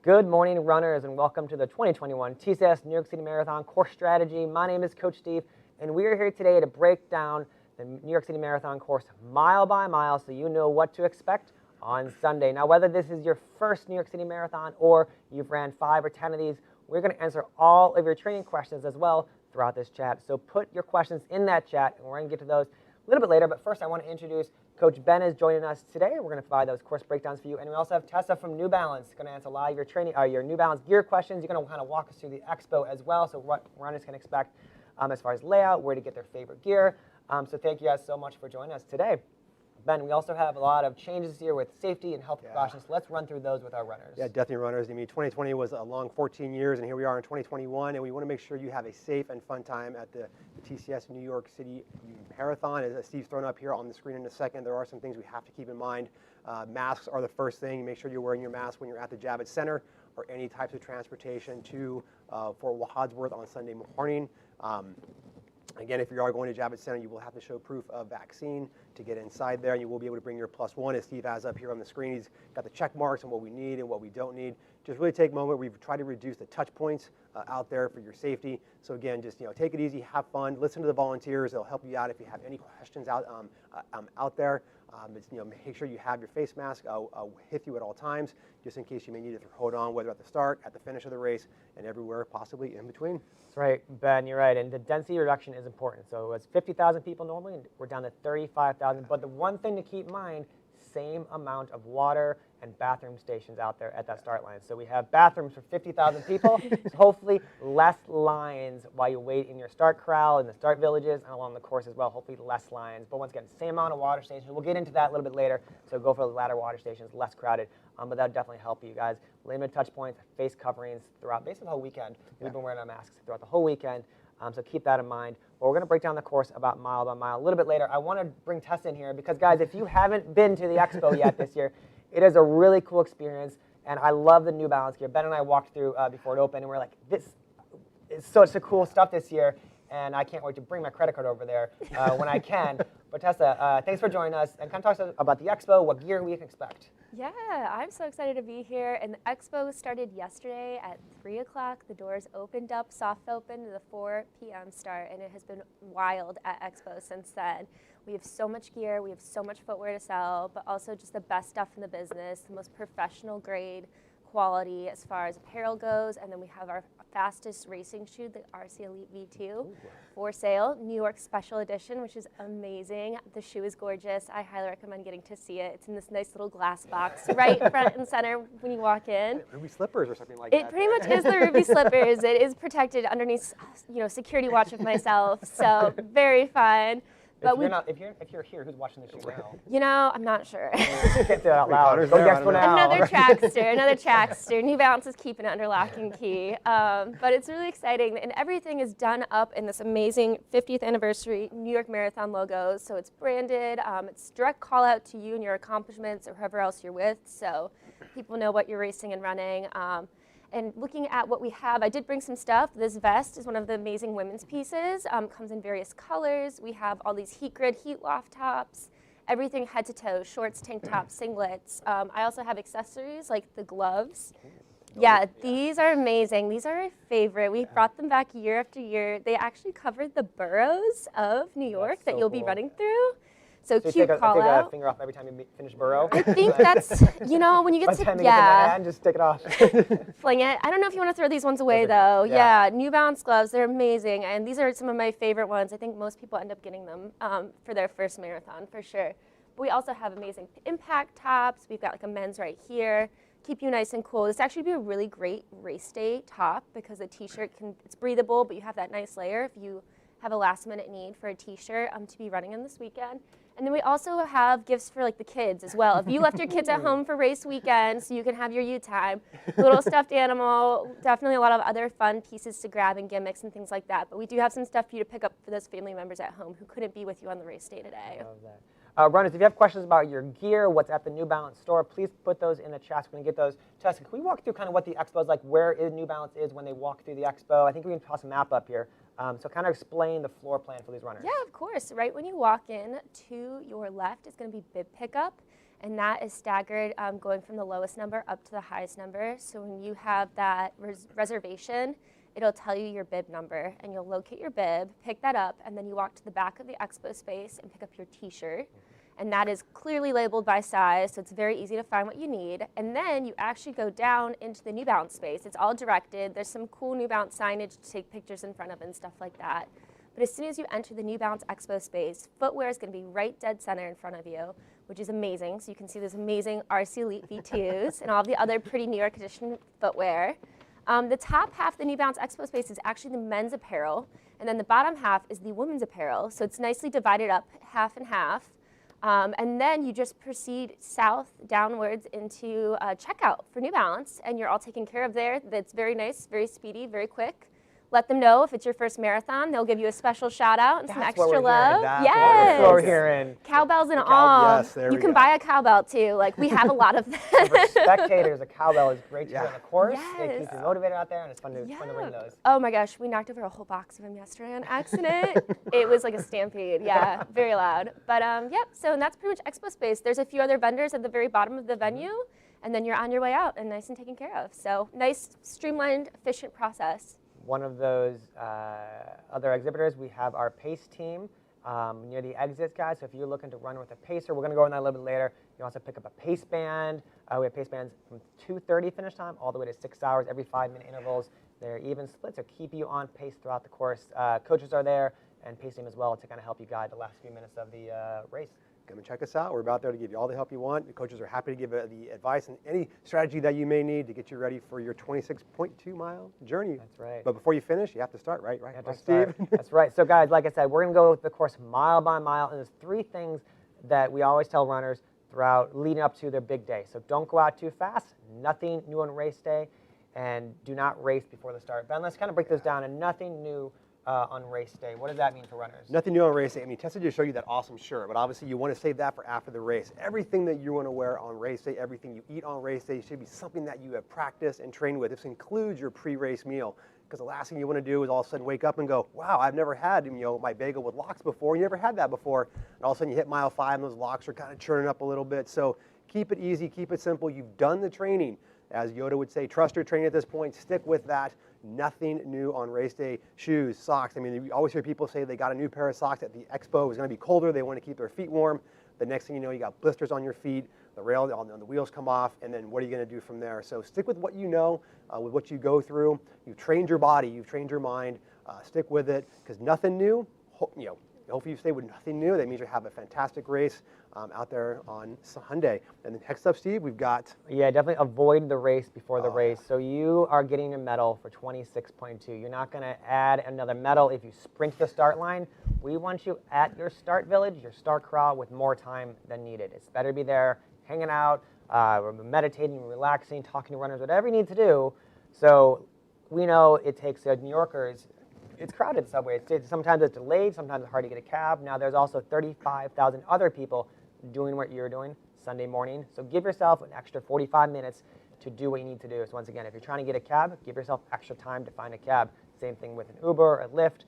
Good morning, runners, and welcome to the 2021 TCS New York City Marathon Course Strategy. My name is Coach Steve, and we are here today to break down the New York City Marathon course mile by mile so you know what to expect on Sunday. Now, whether this is your first New York City Marathon or you've ran 5 or 10 of these, we're going to answer all of your training questions as well throughout this chat. So put your questions in that chat, and we're going to get to those a little bit later. But first, I want to introduce Coach Ben is joining us today. We're going to provide those course breakdowns for you. And we also have Tessa from New Balance going to answer a lot of your training, your New Balance gear questions. You're going to kind of walk us through the Expo as well, so what runners can expect as far as layout, where to get their favorite gear. So thank you guys so much for joining us today. Ben, we also have a lot of changes here with safety and health precautions. So let's run through those with our runners. Yeah, definitely runners. I mean, 2020 was a long 14 years, and here we are in 2021, and we want to make sure you have a safe and fun time at the TCS New York City Marathon. As Steve's thrown up here on the screen in a second, there are some things we have to keep in mind. Masks are the first thing. Make sure you're wearing your mask when you're at the Javits Center or any types of transportation to Fort Wadsworth on Sunday morning. Again, if you are going to Javits Center, you will have to show proof of vaccine to get inside there. You will be able to bring your +1, as Steve has up here on the screen. He's got the check marks on what we need and what we don't need. Just really take a moment. We've tried to reduce the touch points out there for your safety. So again, just take it easy, have fun, listen to the volunteers. They'll help you out if you have any questions out there. Make sure you have your face mask with you at all times, just in case you may need it to hold on, whether at the start, at the finish of the race, and everywhere possibly in between. That's right, Ben, you're right. And the density reduction is important. So it's 50,000 people normally, and we're down to 35,000. But the one thing to keep in mind, same amount of water and bathroom stations out there at that start line. So we have bathrooms for 50,000 people, so hopefully less lines while you wait in your start corral, in the start villages, and along the course as well, hopefully less lines. But once again, same amount of water stations. We'll get into that a little bit later, so go for the latter water stations, less crowded. But that'll definitely help you guys. Limited touch points, face coverings throughout basically the whole weekend. We've been wearing our masks throughout the whole weekend. So keep that in mind. But we're going to break down the course about mile by mile a little bit later. I want to bring Tess in here because, guys, if you haven't been to the Expo yet this year, it is a really cool experience, and I love the New Balance gear. Ben and I walked through before it opened, and we're like, this is such a cool stuff this year, and I can't wait to bring my credit card over there when I can. But Tessa, thanks for joining us, and kind of talk to us about the Expo, what gear we can expect. Yeah, I'm so excited to be here, and the Expo started yesterday at 3 o'clock. The doors opened up, soft opened to the 4 p.m. start, and it has been wild at Expo since then. We have so much gear, we have so much footwear to sell, but also just the best stuff in the business, the most professional grade quality as far as apparel goes, and then we have our fastest racing shoe, the RC Elite V2, for sale, New York Special Edition, which is amazing. The shoe is gorgeous. I highly recommend getting to see it. It's in this nice little glass box right front and center when you walk in. Ruby slippers or something like that. It pretty much is the Ruby slippers. It is protected underneath, security watch of myself, so very fun. But if you're here, who's watching this show now? I'm not sure. Can't say that out loud. Another trackster. New Balance is keeping it under lock and key. But it's really exciting, and everything is done up in this amazing 50th anniversary New York Marathon logo. So it's branded. It's direct call out to you and your accomplishments or whoever else you're with, so people know what you're racing and running. And looking at what we have, I did bring some stuff. This vest is one of the amazing women's pieces. Comes in various colors. We have all these heat grid, heat loft tops, everything head to toe, shorts, tank tops, singlets. I also have accessories like the gloves. These are amazing. These are my favorite. We've brought them back year after year. They actually covered the boroughs of New York that you'll be running through. So cute call out. Take a finger off every time you finish borough? I think that's, when you get to, hand, just take it off. Fling it. I don't know if you want to throw these ones away though. Yeah, New Balance gloves, they're amazing. And these are some of my favorite ones. I think most people end up getting them for their first marathon for sure. But we also have amazing impact tops. We've got like a men's right here. Keep you nice and cool. This actually be a really great race day top because the t-shirt it's breathable, but you have that nice layer if you have a last minute need for a t-shirt to be running in this weekend. And then we also have gifts for like the kids as well. If you left your kids at home for race weekend so you can have your you time, little stuffed animal, definitely a lot of other fun pieces to grab and gimmicks and things like that. But we do have some stuff for you to pick up for those family members at home who couldn't be with you on the race day today. I love that. Runners, if you have questions about your gear, what's at the New Balance store, please put those in the chat. We're going to get those. Tessa, can we walk through kind of what the Expo is like, where New Balance is when they walk through the Expo? I think we can toss a map up here. So kind of explain the floor plan for these runners. Yeah, of course. Right when you walk in, to your left is going to be bib pickup. and that is staggered going from the lowest number up to the highest number. So when you have that reservation, it'll tell you your bib number, and you'll locate your bib, pick that up, and then you walk to the back of the expo space and pick up your t-shirt. And that is clearly labeled by size, so it's very easy to find what you need. And then you actually go down into the New Balance space. It's all directed. There's some cool New Balance signage to take pictures in front of and stuff like that. But as soon as you enter the New Balance Expo space, footwear is going to be right dead center in front of you, which is amazing. So you can see those amazing RC Elite V2s and all of the other pretty New York edition footwear. The top half of the New Balance Expo space is actually the men's apparel, and then the bottom half is the women's apparel. So it's nicely divided up half and half. And then you just proceed south downwards into checkout for New Balance, and you're all taken care of there. That's very nice, very speedy, very quick. Let them know if it's your first marathon. They'll give you a special shout out and some extra love. That's what we're hearing. Cowbells and all. Yes, there you we can go. buy a cowbell too. Like, we have a lot of them. For spectators, a cowbell is great to hear on the course. They Yes. keep you motivated out there, and it's fun to ring those. Oh my gosh, we knocked over a whole box of them yesterday on accident. It was like a stampede, yeah, very loud. But yep, so that's pretty much Expo space. There's a few other vendors at the very bottom of the venue, and then you're on your way out and nice and taken care of. So nice, streamlined, efficient process. One of those other exhibitors, we have our pace team near the exits, guys. So if you're looking to run with a pacer, we're going to go over that a little bit later. You also pick up a pace band. We have pace bands from 2:30 finish time all the way to 6 hours, every 5-minute intervals. They're even split, so keep you on pace throughout the course. Coaches are there, and pace team as well, to kind of help you guide the last few minutes of the race. Come and check us out. We're about there to give you all the help you want. The coaches are happy to give the advice and any strategy that you may need to get you ready for your 26.2-mile journey. That's right. But before you finish, you have to start, right? You have Right, to start. Steve? That's right. So guys, like I said, we're going to go the course mile by mile, and there's 3 things that we always tell runners throughout leading up to their big day. So don't go out too fast, nothing new on race day, and do not race before the start. Ben, let's kind of break this down, and nothing new on race day. What does that mean for runners? Nothing new on race day. I mean, Tessa just showed you that awesome shirt, but obviously you want to save that for after the race. Everything that you want to wear on race day, everything you eat on race day should be something that you have practiced and trained with. This includes your pre-race meal, because the last thing you want to do is all of a sudden wake up and go, wow, I've never had my bagel with lox before. You never had that before. And all of a sudden you hit mile 5 and those lox are kind of churning up a little bit. So keep it easy, keep it simple. You've done the training. As Yoda would say, trust your training at this point. Stick with that. Nothing new on race day. Shoes, socks. I mean, you always hear people say they got a new pair of socks at the Expo. It was going to be colder. They want to keep their feet warm. The next thing you know, you got blisters on your feet. The rail on the wheels come off, and then what are you going to do from there? So stick with what you know, with what you go through. You've trained your body. You've trained your mind. Stick with it, because nothing new. Hopefully you stay with nothing new. That means you have a fantastic race out there on Sunday. And then next up, Steve, we've got... Yeah, definitely avoid the race before the race. So you are getting a medal for 26.2. You're not going to add another medal if you sprint to the start line. We want you at your start village, your start corral, with more time than needed. It's better to be there hanging out, meditating, relaxing, talking to runners, whatever you need to do. So we know it takes New Yorkers... It's crowded subway. Sometimes it's delayed. Sometimes it's hard to get a cab. Now there's also 35,000 other people doing what you're doing Sunday morning. So give yourself an extra 45 minutes to do what you need to do. So once again, if you're trying to get a cab, give yourself extra time to find a cab. Same thing with an Uber, a Lyft,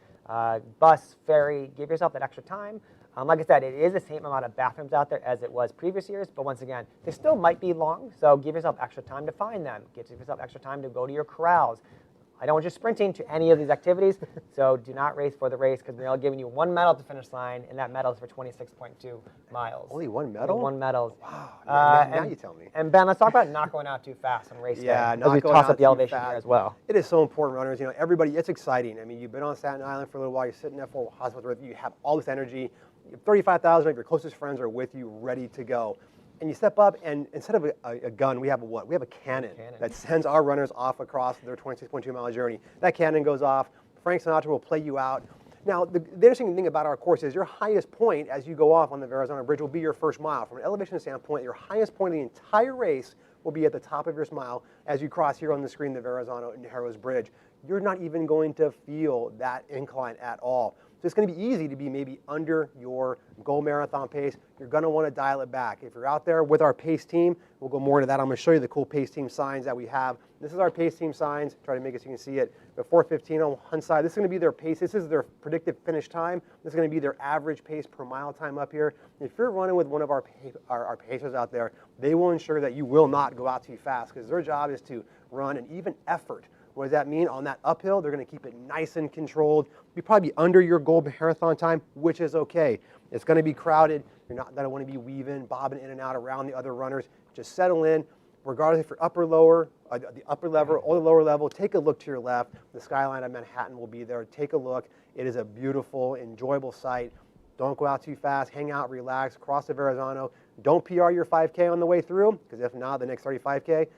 bus, ferry. Give yourself that extra time. Like I said, it is the same amount of bathrooms out there as it was previous years, but once again, they still might be long, so give yourself extra time to find them. Give yourself extra time to go to your corrals. I don't want you sprinting to any of these activities, so do not race for the race, because we're all giving you 1 medal at the finish line, and that medal is for 26.2 miles. Only 1 medal? Only 1 medal. Wow, now you tell me. And Ben, let's talk about not going out too fast on race day. Yeah, as not we going toss out up the too elevation fast. here as well. It is so important, runners. Everybody, it's exciting. I mean, you've been on Staten Island for a little while. You're sitting there for hospital. You have all this energy. 35,000 of your closest friends are with you, ready to go. And you step up, and instead of a gun, we have a what? We have a cannon that sends our runners off across their 26.2-mile journey. That cannon goes off. Frank Sinatra will play you out. Now, the interesting thing about our course is your highest point as you go off on the Verrazano Bridge will be your first mile. From an elevation standpoint, your highest point of the entire race will be at the top of your smile as you cross here on the screen the Verrazano Narrows Bridge. You're not even going to feel that incline at all. So it's going to be easy to be maybe under your goal marathon pace. You're going to want to dial it back. If you're out there with our pace team, we'll go more into that. I'm going to show you the cool pace team signs that we have. This is our pace team signs. Try to make it so you can see it. The 4:15 on one side. This is going to be their pace. This is their predicted finish time. This is going to be their average pace per mile time up here. If you're running with one of our pacers out there, they will ensure that you will not go out too fast because their job is to run an even effort. What does that mean? On that uphill, they're going to keep it nice and controlled. You'll probably be under your goal marathon time, which is okay. It's going to be crowded. You're not going to want to be weaving, bobbing in and out around the other runners. Just settle in. Regardless if you're upper, lower, the upper level or the lower level, take a look to your left. The skyline of Manhattan will be there. Take a look. It is a beautiful, enjoyable sight. Don't go out too fast. Hang out, relax, cross the Verrazano. Don't PR your 5K on the way through, because if not, the next 35K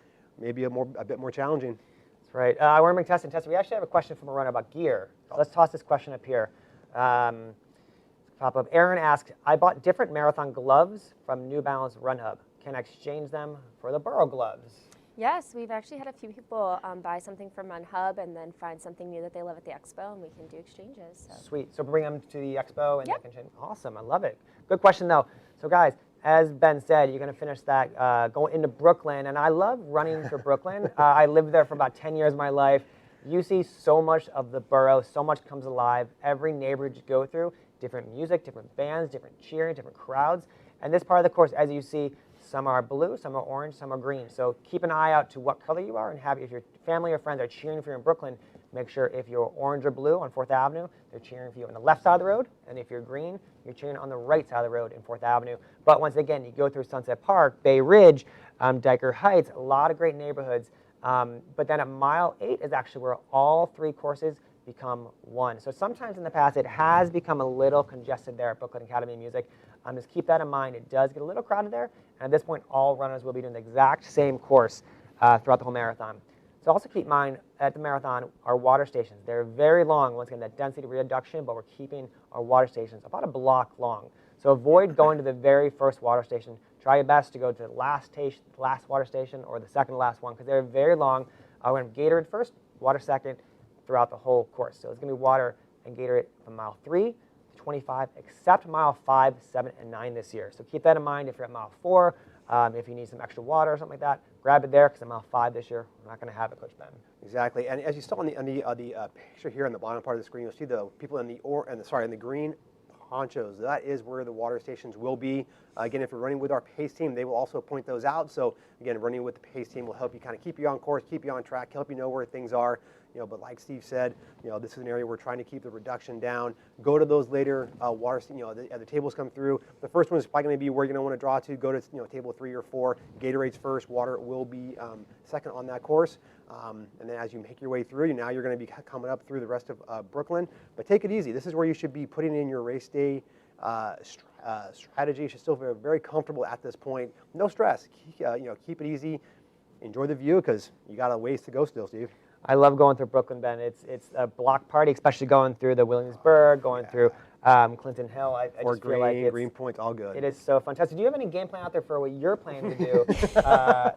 may be a bit more challenging. That's right. We're going to test and test. We actually have a question from a runner about gear. So let's toss this question up here. Pop up. Aaron asked, I bought different marathon gloves from New Balance Run Hub. Can I exchange them for the Burrow gloves? Yes, we've actually had a few people buy something from Run Hub and then find something new that they love at the Expo, and we can do exchanges. So. Sweet. So bring them to the Expo and Yep. they can change. Awesome. I love it. Good question, though. So, guys, as Ben said, you're going to finish that going into Brooklyn. And I love running through Brooklyn. I lived there for about 10 years of my life. You see so much of the borough. So much comes alive. Every neighborhood you go through, different music, different bands, different cheering, different crowds. And this part of the course, as you see, some are blue, some are orange, some are green. So keep an eye out to what color you are, and if your family or friends are cheering for you in Brooklyn, make sure if you're orange or blue on 4th Avenue, they're cheering for you on the left side of the road, and if you're green, you're cheering on the right side of the road in 4th Avenue. But once again, you go through Sunset Park, Bay Ridge, Diker Heights, a lot of great neighborhoods. But then at mile 8 is actually where all 3 courses become one. So sometimes in the past, it has become a little congested there at Brooklyn Academy of Music. Just keep that in mind. It does get a little crowded there. And at this point, all runners will be doing the exact same course throughout the whole marathon. So also keep in mind, at the marathon, our water stations. They're very long, once again, that density reduction, but we're keeping our water stations about a block long. So avoid going to the very first water station. Try your best to go to the last water station or the second to last one, because they're very long. We're going to Gatorade first, water second, throughout the whole course. So it's going to be water and Gatorade from mile 3 to 25, except mile 5, 7, and 9 this year. So keep that in mind if you're at mile 4. If you need some extra water or something like that, grab it there, because at mile 5 this year, we're not going to have it, Coach Ben. Exactly, and as you saw on the picture here on the bottom part of the screen, you'll see the people in the green ponchos. That is where the water stations will be. Again, if you're running with our pace team, they will also point those out. So again, running with the pace team will help you kind of keep you on course, keep you on track, help you know where things are. But like Steve said, this is an area we're trying to keep the reduction down. Go to those later water, the tables come through. The first one is probably going to be where you're going to want to draw to. Go to table 3 or 4. Gatorade's first. Water will be second on that course. And then as you make your way through, now you're going to be coming up through the rest of Brooklyn. But take it easy. This is where you should be putting in your race day strategy. You should still feel very comfortable at this point. No stress. Keep it easy. Enjoy the view, because you got a ways to go still, Steve. I love going through Brooklyn, Ben. It's a block party, especially going through the Williamsburg, going through Clinton Hill. I just feel like it's, Greenpoint's all good. It is so fantastic. Do you have any game plan out there for what you're planning to do,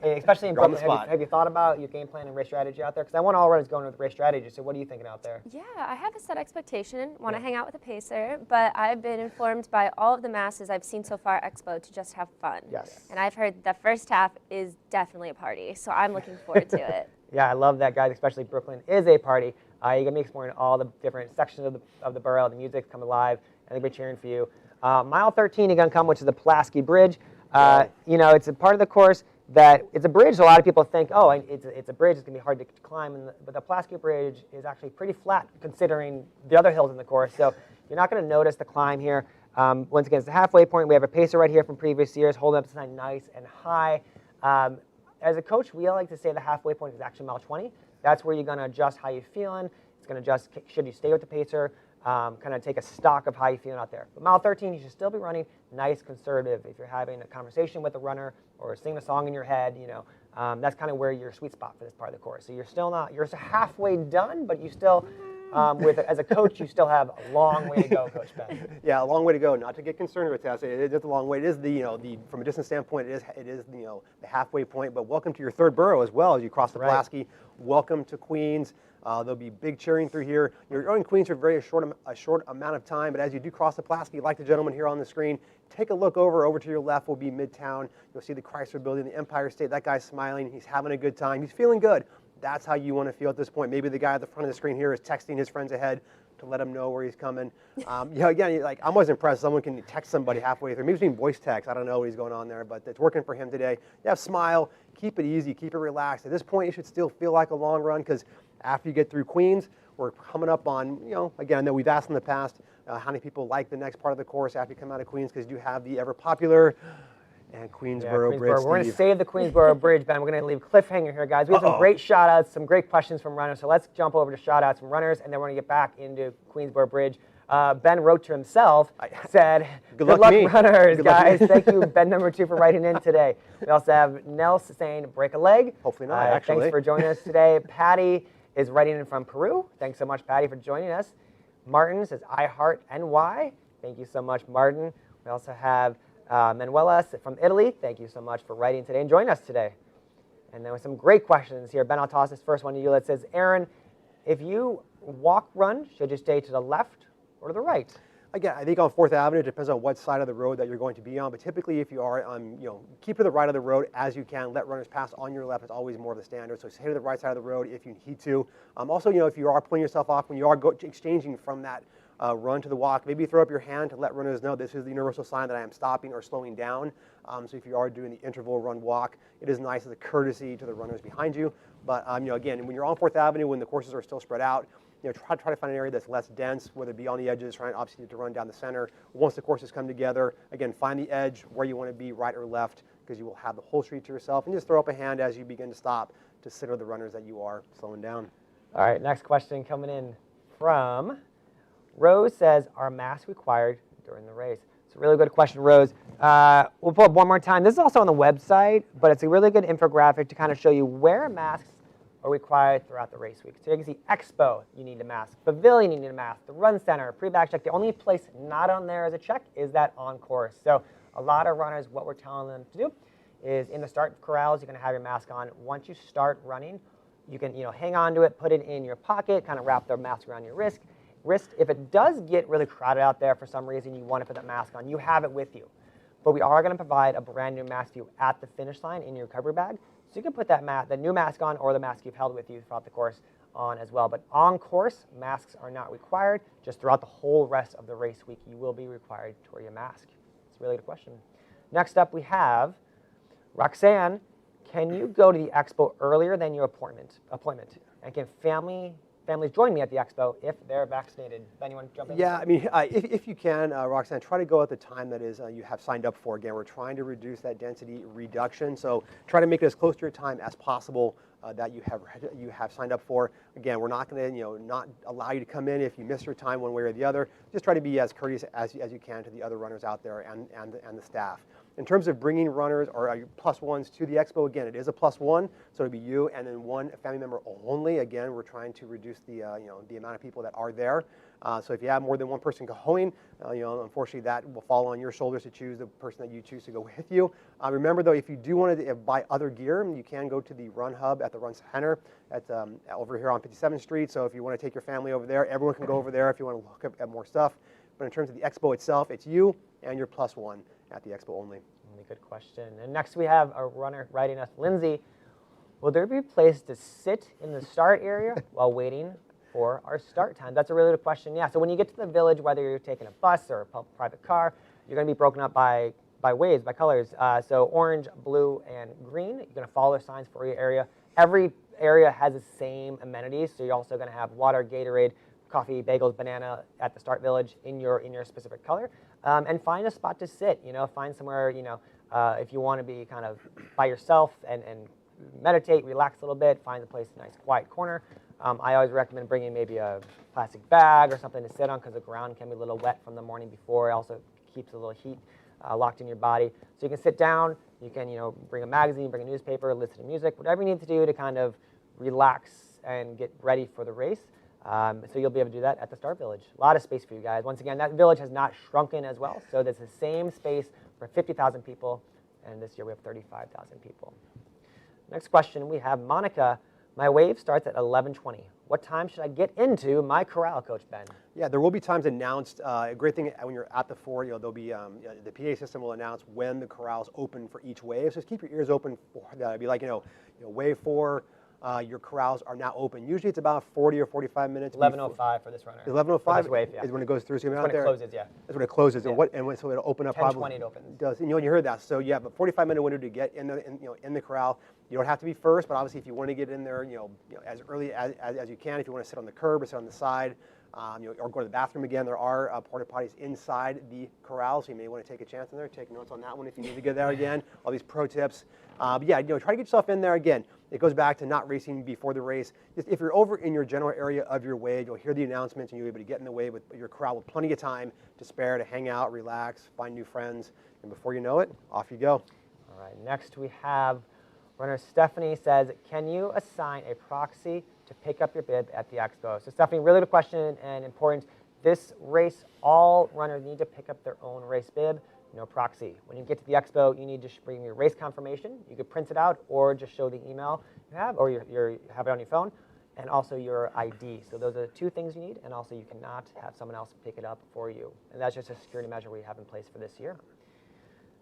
especially in Brooklyn? Have you thought about your game plan and race strategy out there? Because I want all runners going with race strategy. So what are you thinking out there? Yeah, I have a set expectation. Want to hang out with a pacer, but I've been informed by all of the masses I've seen so far at Expo to just have fun. Yes. And I've heard the first half is definitely a party, so I'm looking forward to it. Yeah, I love that, guys. Especially Brooklyn is a party. You're going to be exploring all the different sections of the borough. The music's come alive, and they'll be cheering for you. Mile 13, you're going to come, which is the Pulaski Bridge. It's a part of the course that it's a bridge. So a lot of people think, oh, it's a bridge. It's going to be hard to climb. But the Pulaski Bridge is actually pretty flat considering the other hills in the course. So you're not going to notice the climb here. Once again, it's the halfway point. We have a pacer right here from previous years, holding up something nice and high. As a coach, we like to say the halfway point is actually mile 20. That's where you're going to adjust how you're feeling. It's going to adjust, should you stay with the pacer, kind of take a stock of how you're feeling out there. But mile 13, you should still be running nice, conservative. If you're having a conversation with a runner or singing a song in your head, that's kind of where your sweet spot for this part of the course. So you're still not, you're halfway done, but you still As a coach, you still have a long way to go, Coach Ben. Yeah, a long way to go. Not to get concerned with that. It is a long way. It is from a distance standpoint, it is the halfway point. But welcome to your third borough as well as you cross the Pulaski. Welcome to Queens. There'll be big cheering through here. You're in Queens for a short amount of time, but as you do cross the Pulaski, like the gentleman here on the screen, take a look over to your left will be Midtown. You'll see the Chrysler Building, the Empire State. That guy's smiling. He's having a good time. He's feeling good. That's how you want to feel at this point. Maybe the guy at the front of the screen here is texting his friends ahead to let him know where he's coming. Again, I'm always impressed someone can text somebody halfway through. Maybe he's doing voice text. I don't know what he's going on there, but it's working for him today. Yeah, smile. Keep it easy. Keep it relaxed. At this point, it should still feel like a long run because after you get through Queens, we're coming up on, again, I know we've asked in the past how many people like the next part of the course after you come out of Queens because you have the ever popular and Queensboro Bridge. We're going to save the Queensboro Bridge, Ben. We're going to leave cliffhanger here, guys. We have some great shout-outs, some great questions from runners. So let's jump over to shout-outs from runners, and then we're going to get back into Queensboro Bridge. Ben wrote to himself, said, good luck runners, guys. Thank you, Ben number 2, for writing in today. We also have Nels saying, break a leg. Hopefully not, actually. Thanks for joining us today. Patty is writing in from Peru. Thanks so much, Patty, for joining us. Martin says, I heart NY. Thank you so much, Martin. We also have Manuela from Italy. Thank you so much for writing today and joining us today. And there were some great questions here. Ben, I'll toss this first one to you. It says, Aaron, if you run, should you stay to the left or to the right? Again, I think on 4th Avenue, it depends on what side of the road that you're going to be on. But typically, if you are on, keep to the right of the road as you can. Let runners pass on your left. It's always more of the standard. So stay to the right side of the road if you need to. Also, if you are pulling yourself off when you are exchanging from that run to the walk, maybe throw up your hand to let runners know this is the universal sign that I am stopping or slowing down. So if you are doing the interval run walk, it is nice as a courtesy to the runners behind you. But again, when you're on 4th Avenue, when the courses are still spread out, try to find an area that's less dense, whether it be on the edges, trying obviously to run down the center. Once the courses come together, again, find the edge where you want to be, right or left, because you will have the whole street to yourself. And just throw up a hand as you begin to stop to signal the runners that you are slowing down. All right, next question coming in from Rose says, are masks required during the race? It's a really good question, Rose. We'll pull up one more time. This is also on the website, but it's a really good infographic to kind of show you where masks are required throughout the race week. So you can see Expo, you need a mask. Pavilion, you need a mask. The Run Center, pre-back check. The only place not on there as a check is that on course. So a lot of runners, what we're telling them to do is in the start corrals, you're going to have your mask on. Once you start running, you can hang on to it, put it in your pocket, kind of wrap the mask around your wrist. If it does get really crowded out there for some reason, you want to put that mask on, you have it with you. But we are going to provide a brand new mask for you at the finish line in your recovery bag. So you can put the new mask on or the mask you've held with you throughout the course on as well. But on course, masks are not required. Just throughout the whole rest of the race week, you will be required to wear your mask. It's a really good question. Next up, we have Roxanne. Can you go to the Expo earlier than your appointment? And can families join me at the Expo if they're vaccinated? Ben, you want to jump in? Yeah, I mean, if you can, Roxanne, try to go at the time that is you have signed up for. Again, we're trying to reduce that density reduction, so try to make it as close to your time as possible that you have signed up for. Again, we're not going to not allow you to come in if you miss your time one way or the other. Just try to be as courteous as you can to the other runners out there and the staff. In terms of bringing runners or plus ones to the Expo, again, it is a plus one, so it'll be you and then one family member only. Again, we're trying to reduce the the amount of people that are there. So if you have more than one person going, unfortunately that will fall on your shoulders to choose the person that you choose to go with you. Remember though, if you do want to buy other gear, you can go to the Run Hub at the Run Center at over here on 57th Street. So if you want to take your family over there, everyone can go over there if you want to look at more stuff. But in terms of the Expo itself, it's you and your plus one at the Expo only. Really good question. And next we have a runner writing us, Lindsay. Will there be a place to sit in the start area while waiting for our start time? That's a really good question. Yeah, so when you get to the village, whether you're taking a bus or a private car, you're going to be broken up by waves, by colors. So orange, blue, and green. You're going to follow the signs for your area. Every area has the same amenities, so you're also going to have water, Gatorade, coffee, bagels, banana at the start village in your specific color. And find a spot to sit, find somewhere, if you want to be kind of by yourself and meditate, relax a little bit, find a place, a nice quiet corner. I always recommend bringing maybe a plastic bag or something to sit on because the ground can be a little wet from the morning before. It also keeps a little heat locked in your body. So you can sit down, you can bring a magazine, bring a newspaper, listen to music, whatever you need to do to kind of relax and get ready for the race. So you'll be able to do that at the Start Village. A lot of space for you guys. Once again, that village has not shrunken as well, so there's the same space for 50,000 people, and this year we have 35,000 people. Next question, we have Monica. My wave starts at 11:20. What time should I get into my corral, Coach Ben? Yeah, there will be times announced. A great thing when you're at the fort, there'll be the PA system will announce when the corral's open for each wave. So just keep your ears open for that. It'd be like wave 4. Your corrals are now open. Usually it's about 40 or 45 minutes. 11:05 for this runner. 11:05 wave, yeah. is when it goes through. So you're That's out when it there. closes, yeah. That's when it closes. Yeah. So it'll open up 10:20 probably. it opens. It does. And you heard that. So you have a 45-minute window to get in the corral. You don't have to be first, but obviously if you want to get in there, as early as you can. If you want to sit on the curb or sit on the side, or go to the bathroom again, there are porta potties inside the corral, so you may want to take a chance in there. Take notes on that one if you need to get there again. All these pro tips. But yeah, try to get yourself in there again. It goes back to not racing before the race. Just if you're over in your general area of your wave, you'll hear the announcements and you'll be able to get in the wave with your corral with plenty of time to spare, to hang out, relax, find new friends, and before you know it, off you go. All right, next we have runner Stephanie says, can you assign a proxy to pick up your bib at the Expo? So Stephanie, really good question and important. This race, all runners need to pick up their own race bib, no proxy. When you get to the Expo, you need to bring your race confirmation. You could print it out or just show the email you have, or you have it on your phone, and also your ID. So those are the two things you need, and also you cannot have someone else pick it up for you. And that's just a security measure we have in place for this year.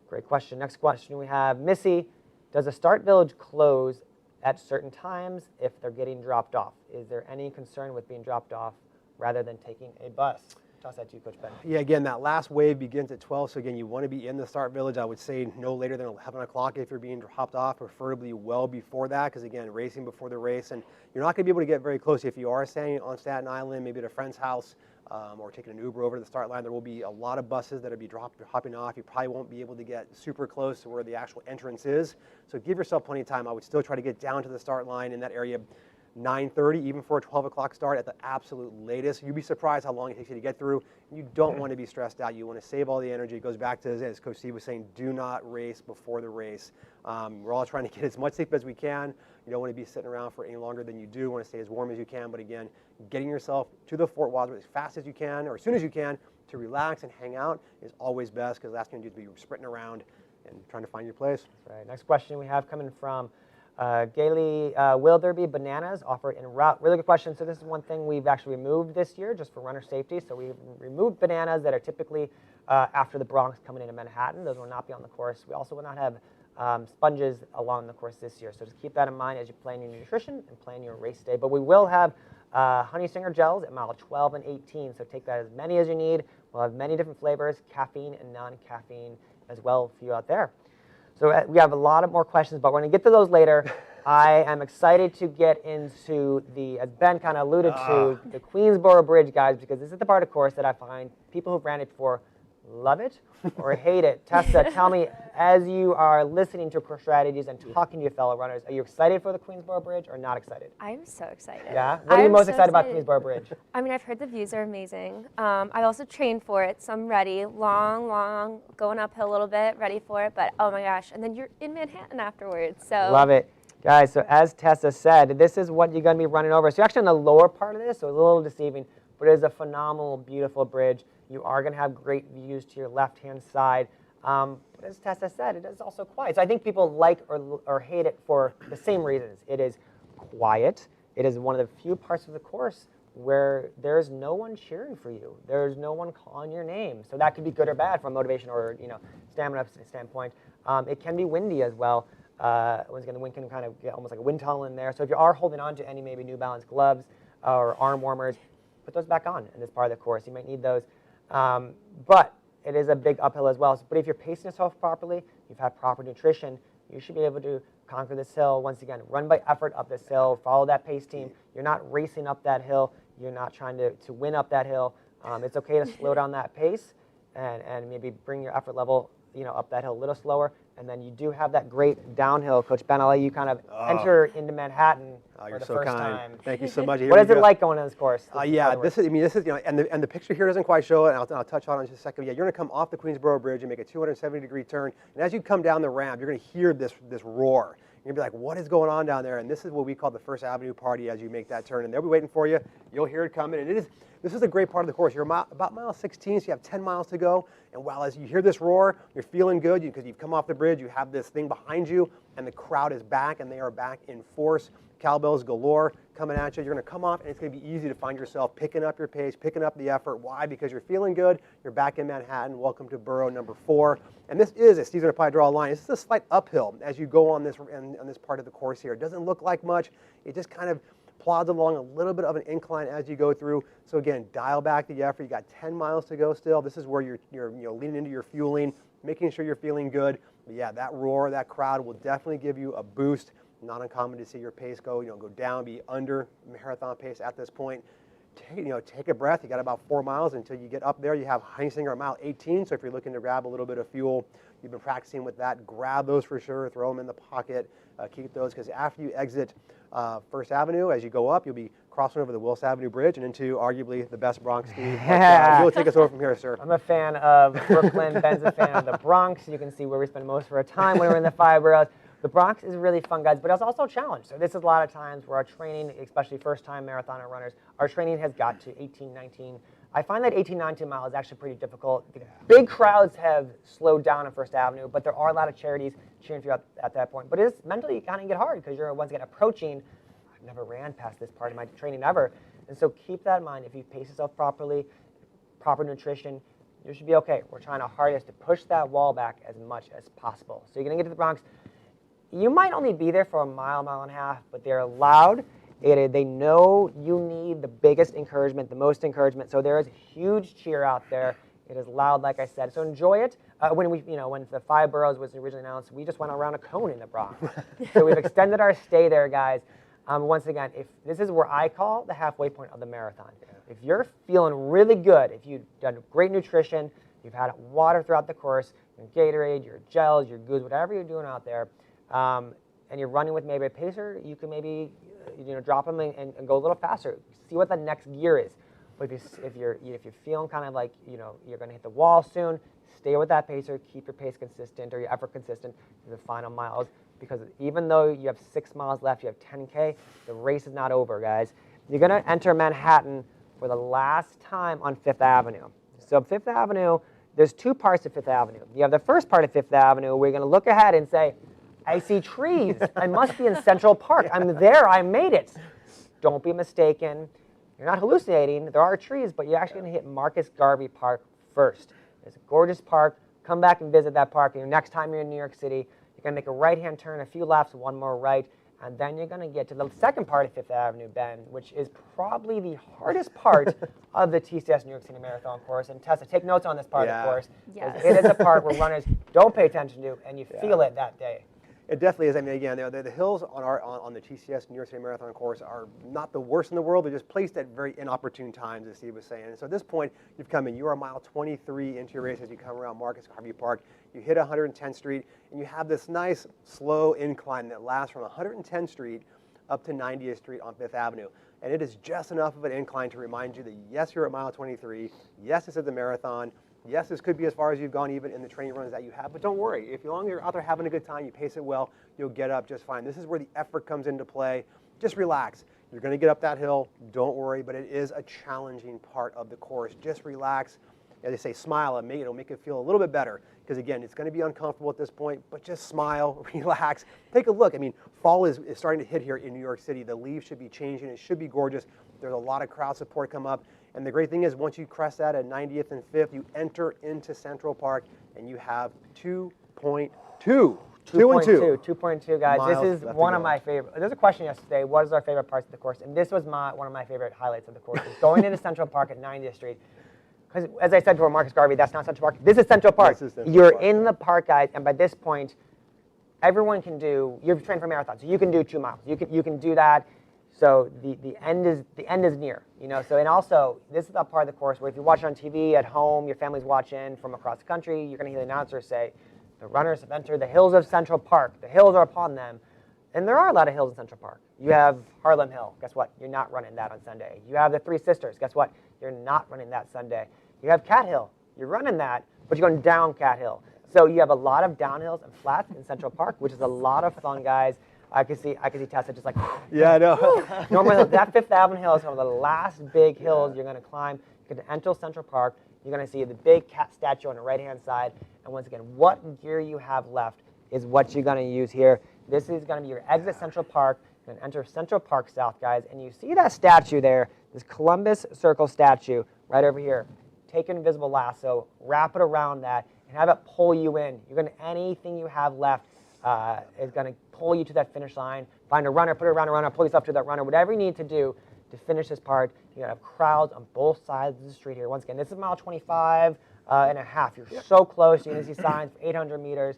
Great question. Next question we have, Missy, does the Start Village close at certain times if they're getting dropped off? Is there any concern with being dropped off rather than taking a bus? Toss that to you, Coach Ben. Yeah, again, that last wave begins at 12, so again, you want to be in the Start Village. I would say no later than 11 o'clock if you're being dropped off, preferably well before that, because again, racing before the race, and you're not going to be able to get very close. If you are staying on Staten Island, maybe at a friend's house, or taking an Uber over to the start line, there will be a lot of buses that will be hopping off. You probably won't be able to get super close to where the actual entrance is, so give yourself plenty of time. I would still try to get down to the start line in that area 9:30, even for a 12 o'clock start at the absolute latest. You'd be surprised how long it takes you to get through. You don't want to be stressed out. You want to save all the energy. It goes back to, as Coach Steve was saying, do not race before the race. We're all trying to get as much sleep as we can. You don't want to be sitting around for any longer than you do. You want to stay as warm as you can. But again, getting yourself to the Fort Walter as fast as you can, or as soon as you can, to relax and hang out is always best, because the last thing you do is be sprinting around and trying to find your place. That's right. Next question we have coming from Gailey, will there be bananas offered en route? Really good question. So this is one thing we've actually removed this year just for runner safety. So we've removed bananas that are typically after the Bronx coming into Manhattan. Those will not be on the course. We also will not have sponges along the course this year. So just keep that in mind as you plan your nutrition and plan your race day. But we will have honey stinger gels at mile 12 and 18. So take that as many as you need. We'll have many different flavors, caffeine and non-caffeine as well for you out there. So we have a lot of more questions, but we're going to get to those later. I am excited to get into the, as Ben kind of alluded to, the Queensboro Bridge, guys, because this is the part of course that I find people who've ran it before love it or hate it. Tessa, tell me, as you are listening to course strategies and talking to your fellow runners, are you excited for the Queensboro Bridge or not excited? I'm so excited. Yeah? What are you most excited about Queensboro Bridge? I mean, I've heard the views are amazing. I also trained for it, so I'm ready. Long, going uphill a little bit, ready for it, but oh my gosh. And then you're in Manhattan afterwards, so. Love it. Guys, so as Tessa said, this is what you're going to be running over. So you're actually in the lower part of this, so it's a little deceiving, but it is a phenomenal, beautiful bridge. You are going to have great views to your left-hand side. But as Tessa said, it is also quiet. So I think people like or hate it for the same reasons. It is quiet. It is one of the few parts of the course where there's no one cheering for you. There's no one calling your name. So that could be good or bad from a motivation or stamina standpoint. It can be windy as well. Once again, the wind can kind of get almost like a wind tunnel in there. So if you are holding on to any maybe New Balance gloves or arm warmers, put those back on in this part of the course. You might need those. But it is a big uphill as well. But if you're pacing yourself properly, you've had proper nutrition, you should be able to conquer this hill. Once again, run by effort up this hill, follow that pace team. You're not racing up that hill. You're not trying to win up that hill. It's okay to slow down that pace and maybe bring your effort level up that hill a little slower. And then you do have that great downhill. Coach Ben, I'll let you kind of enter into Manhattan for the first time. Thank you so much. What is it like going on this course? Yeah, this is and the picture here doesn't quite show it, and I'll touch on it in just a second. Yeah, you're going to come off the Queensboro Bridge and make a 270-degree turn, and as you come down the ramp, you're going to hear this roar. You're going to be like, what is going on down there? And this is what we call the First Avenue party as you make that turn. And they'll be waiting for you. You'll hear it coming. And this is a great part of the course. You're about mile 16, so you have 10 miles to go. And while as you hear this roar, you're feeling good because you've come off the bridge. You have this thing behind you, and the crowd is back, and they are back in force. Cowbells galore coming at you. You're going to come off, and it's going to be easy to find yourself picking up your pace, picking up the effort. Why? Because you're feeling good. You're back in Manhattan. Welcome to borough number 4. And this is, as Steve's going to probably draw a line, this is a slight uphill as you go on this part of the course here. It doesn't look like much. It just kind of plods along a little bit of an incline as you go through. So again, dial back the effort. You got 10 miles to go still. This is where you're leaning into your fueling, making sure you're feeling good. But yeah, that roar, that crowd will definitely give you a boost. Not uncommon to see your pace go down, be under marathon pace at this point. Take a breath. You got about 4 miles until you get up there. You have Heinsinger at mile 18, so if you're looking to grab a little bit of fuel, you've been practicing with that, grab those for sure, throw them in the pocket, keep those, because after you exit First Avenue, as you go up, you'll be crossing over the Willis Avenue Bridge and into arguably the best Bronx, Steve. You'll take us over from here, sir. I'm a fan of Brooklyn. Ben's a fan of the Bronx. You can see where we spend most of our time when we're in the 5 boroughs. The Bronx is really fun, guys, but it's also a challenge. So this is a lot of times where our training, especially first-time marathoner runners, our training has got to 18, 19. I find that 18, 19 miles is actually pretty difficult. The big crowds have slowed down on First Avenue, but there are a lot of charities cheering for you at that point. But it is mentally kind of get hard because you're once again approaching. I've never ran past this part of my training ever. And so keep that in mind. If you pace yourself properly, proper nutrition, you should be okay. We're trying our hardest to push that wall back as much as possible. So you're going to get to the Bronx. You might only be there for a mile, mile and a half, but they're loud. They know you need the biggest encouragement, the most encouragement. So there is a huge cheer out there. It is loud, like I said. So enjoy it. When the 5 boroughs was originally announced, we just went around a cone in the Bronx. So we've extended our stay there, guys. Once again, if this is where I call the halfway point of the marathon. If you're feeling really good, if you've done great nutrition, you've had water throughout the course, your Gatorade, your gels, your goods, whatever you're doing out there, and you're running with maybe a pacer, you can maybe drop them and go a little faster. See what the next gear is. But if you're feeling kind of like you're going to hit the wall soon, stay with that pacer. Keep your pace consistent or your effort consistent to the final miles. Because even though you have 6 miles left, you have 10K, the race is not over, guys. You're going to enter Manhattan for the last time on 5th Avenue. So 5th Avenue, there's 2 parts of 5th Avenue. You have the first part of 5th Avenue where you're going to look ahead and say, I see trees. I must be in Central Park. I'm there. I made it. Don't be mistaken. You're not hallucinating. There are trees, but you're actually going to hit Marcus Garvey Park first. It's a gorgeous park. Come back and visit that park. And next time you're in New York City, you're going to make a right-hand turn, a few laps, 1 more right, and then you're going to get to the second part of 5th Avenue, Ben, which is probably the hardest part of the TCS New York City Marathon course. And Tessa, take notes on this part of the course. Yes. It is a part where runners don't pay attention to, and you feel it that day. It definitely is. I mean, again, the hills on the TCS New York City Marathon course are not the worst in the world. They're just placed at very inopportune times, as Steve was saying. And so at this point, you've come in. You are mile 23 into your race as you come around Marcus Garvey Park. You hit 110th Street, and you have this nice, slow incline that lasts from 110th Street up to 90th Street on 5th Avenue. And it is just enough of an incline to remind you that, yes, you're at mile 23. Yes, this is the marathon. Yes, this could be as far as you've gone even in the training runs that you have, but don't worry. If as long as you're out there having a good time, you pace it well, you'll get up just fine. This is where the effort comes into play. Just relax. You're going to get up that hill. Don't worry, but it is a challenging part of the course. Just relax. As they say, smile, and it'll make it feel a little bit better. Because again, it's going to be uncomfortable at this point, but just smile, relax. Take a look. I mean, fall is starting to hit here in New York City. The leaves should be changing. It should be gorgeous. There's a lot of crowd support come up. And the great thing is once you crest that at 90th and 5th, you enter into Central Park, and you have 2.2. 2.2, guys. Miles this is one of my favorite. There's a question yesterday, what is our favorite parts of the course? And this was one of my favorite highlights of the course. Is going into Central Park at 90th Street. Because as I said before, Marcus Garvey, that's not Central Park. This is Central Park. You're in the park, guys, and by this point, everyone can do, you're trained for marathon, so you can do 2 miles. You can do that. So the end is near, So and also this is the part of the course where if you watch it on TV at home, your family's watching from across the country, you're going to hear the announcer say, "The runners have entered the hills of Central Park. The hills are upon them." And there are a lot of hills in Central Park. You have Harlem Hill. Guess what? You're not running that on Sunday. You have the Three Sisters. Guess what? You're not running that Sunday. You have Cat Hill. You're running that, but you're going down Cat Hill. So you have a lot of downhills and flats in Central Park, which is a lot of fun, guys. I could see Tessa just like. Yeah, I know. Normally, that Fifth Avenue hill is one of the last big hills you're going to climb. You're going to enter Central Park. You're going to see the big cat statue on the right-hand side. And once again, what gear you have left is what you're going to use here. This is going to be your exit Central Park. You're going to enter Central Park South, guys. And you see that statue there, this Columbus Circle statue right over here. Take an invisible lasso, wrap it around that, and have it pull you in. You're going to, anything you have left is going to pull you to that finish line. Find a runner, put it around a runner, pull yourself to that runner, whatever you need to do to finish this part. You're going to have crowds on both sides of the street here. Once again, this is mile 25 and a half. You're so close. You're going to see signs for 800 meters,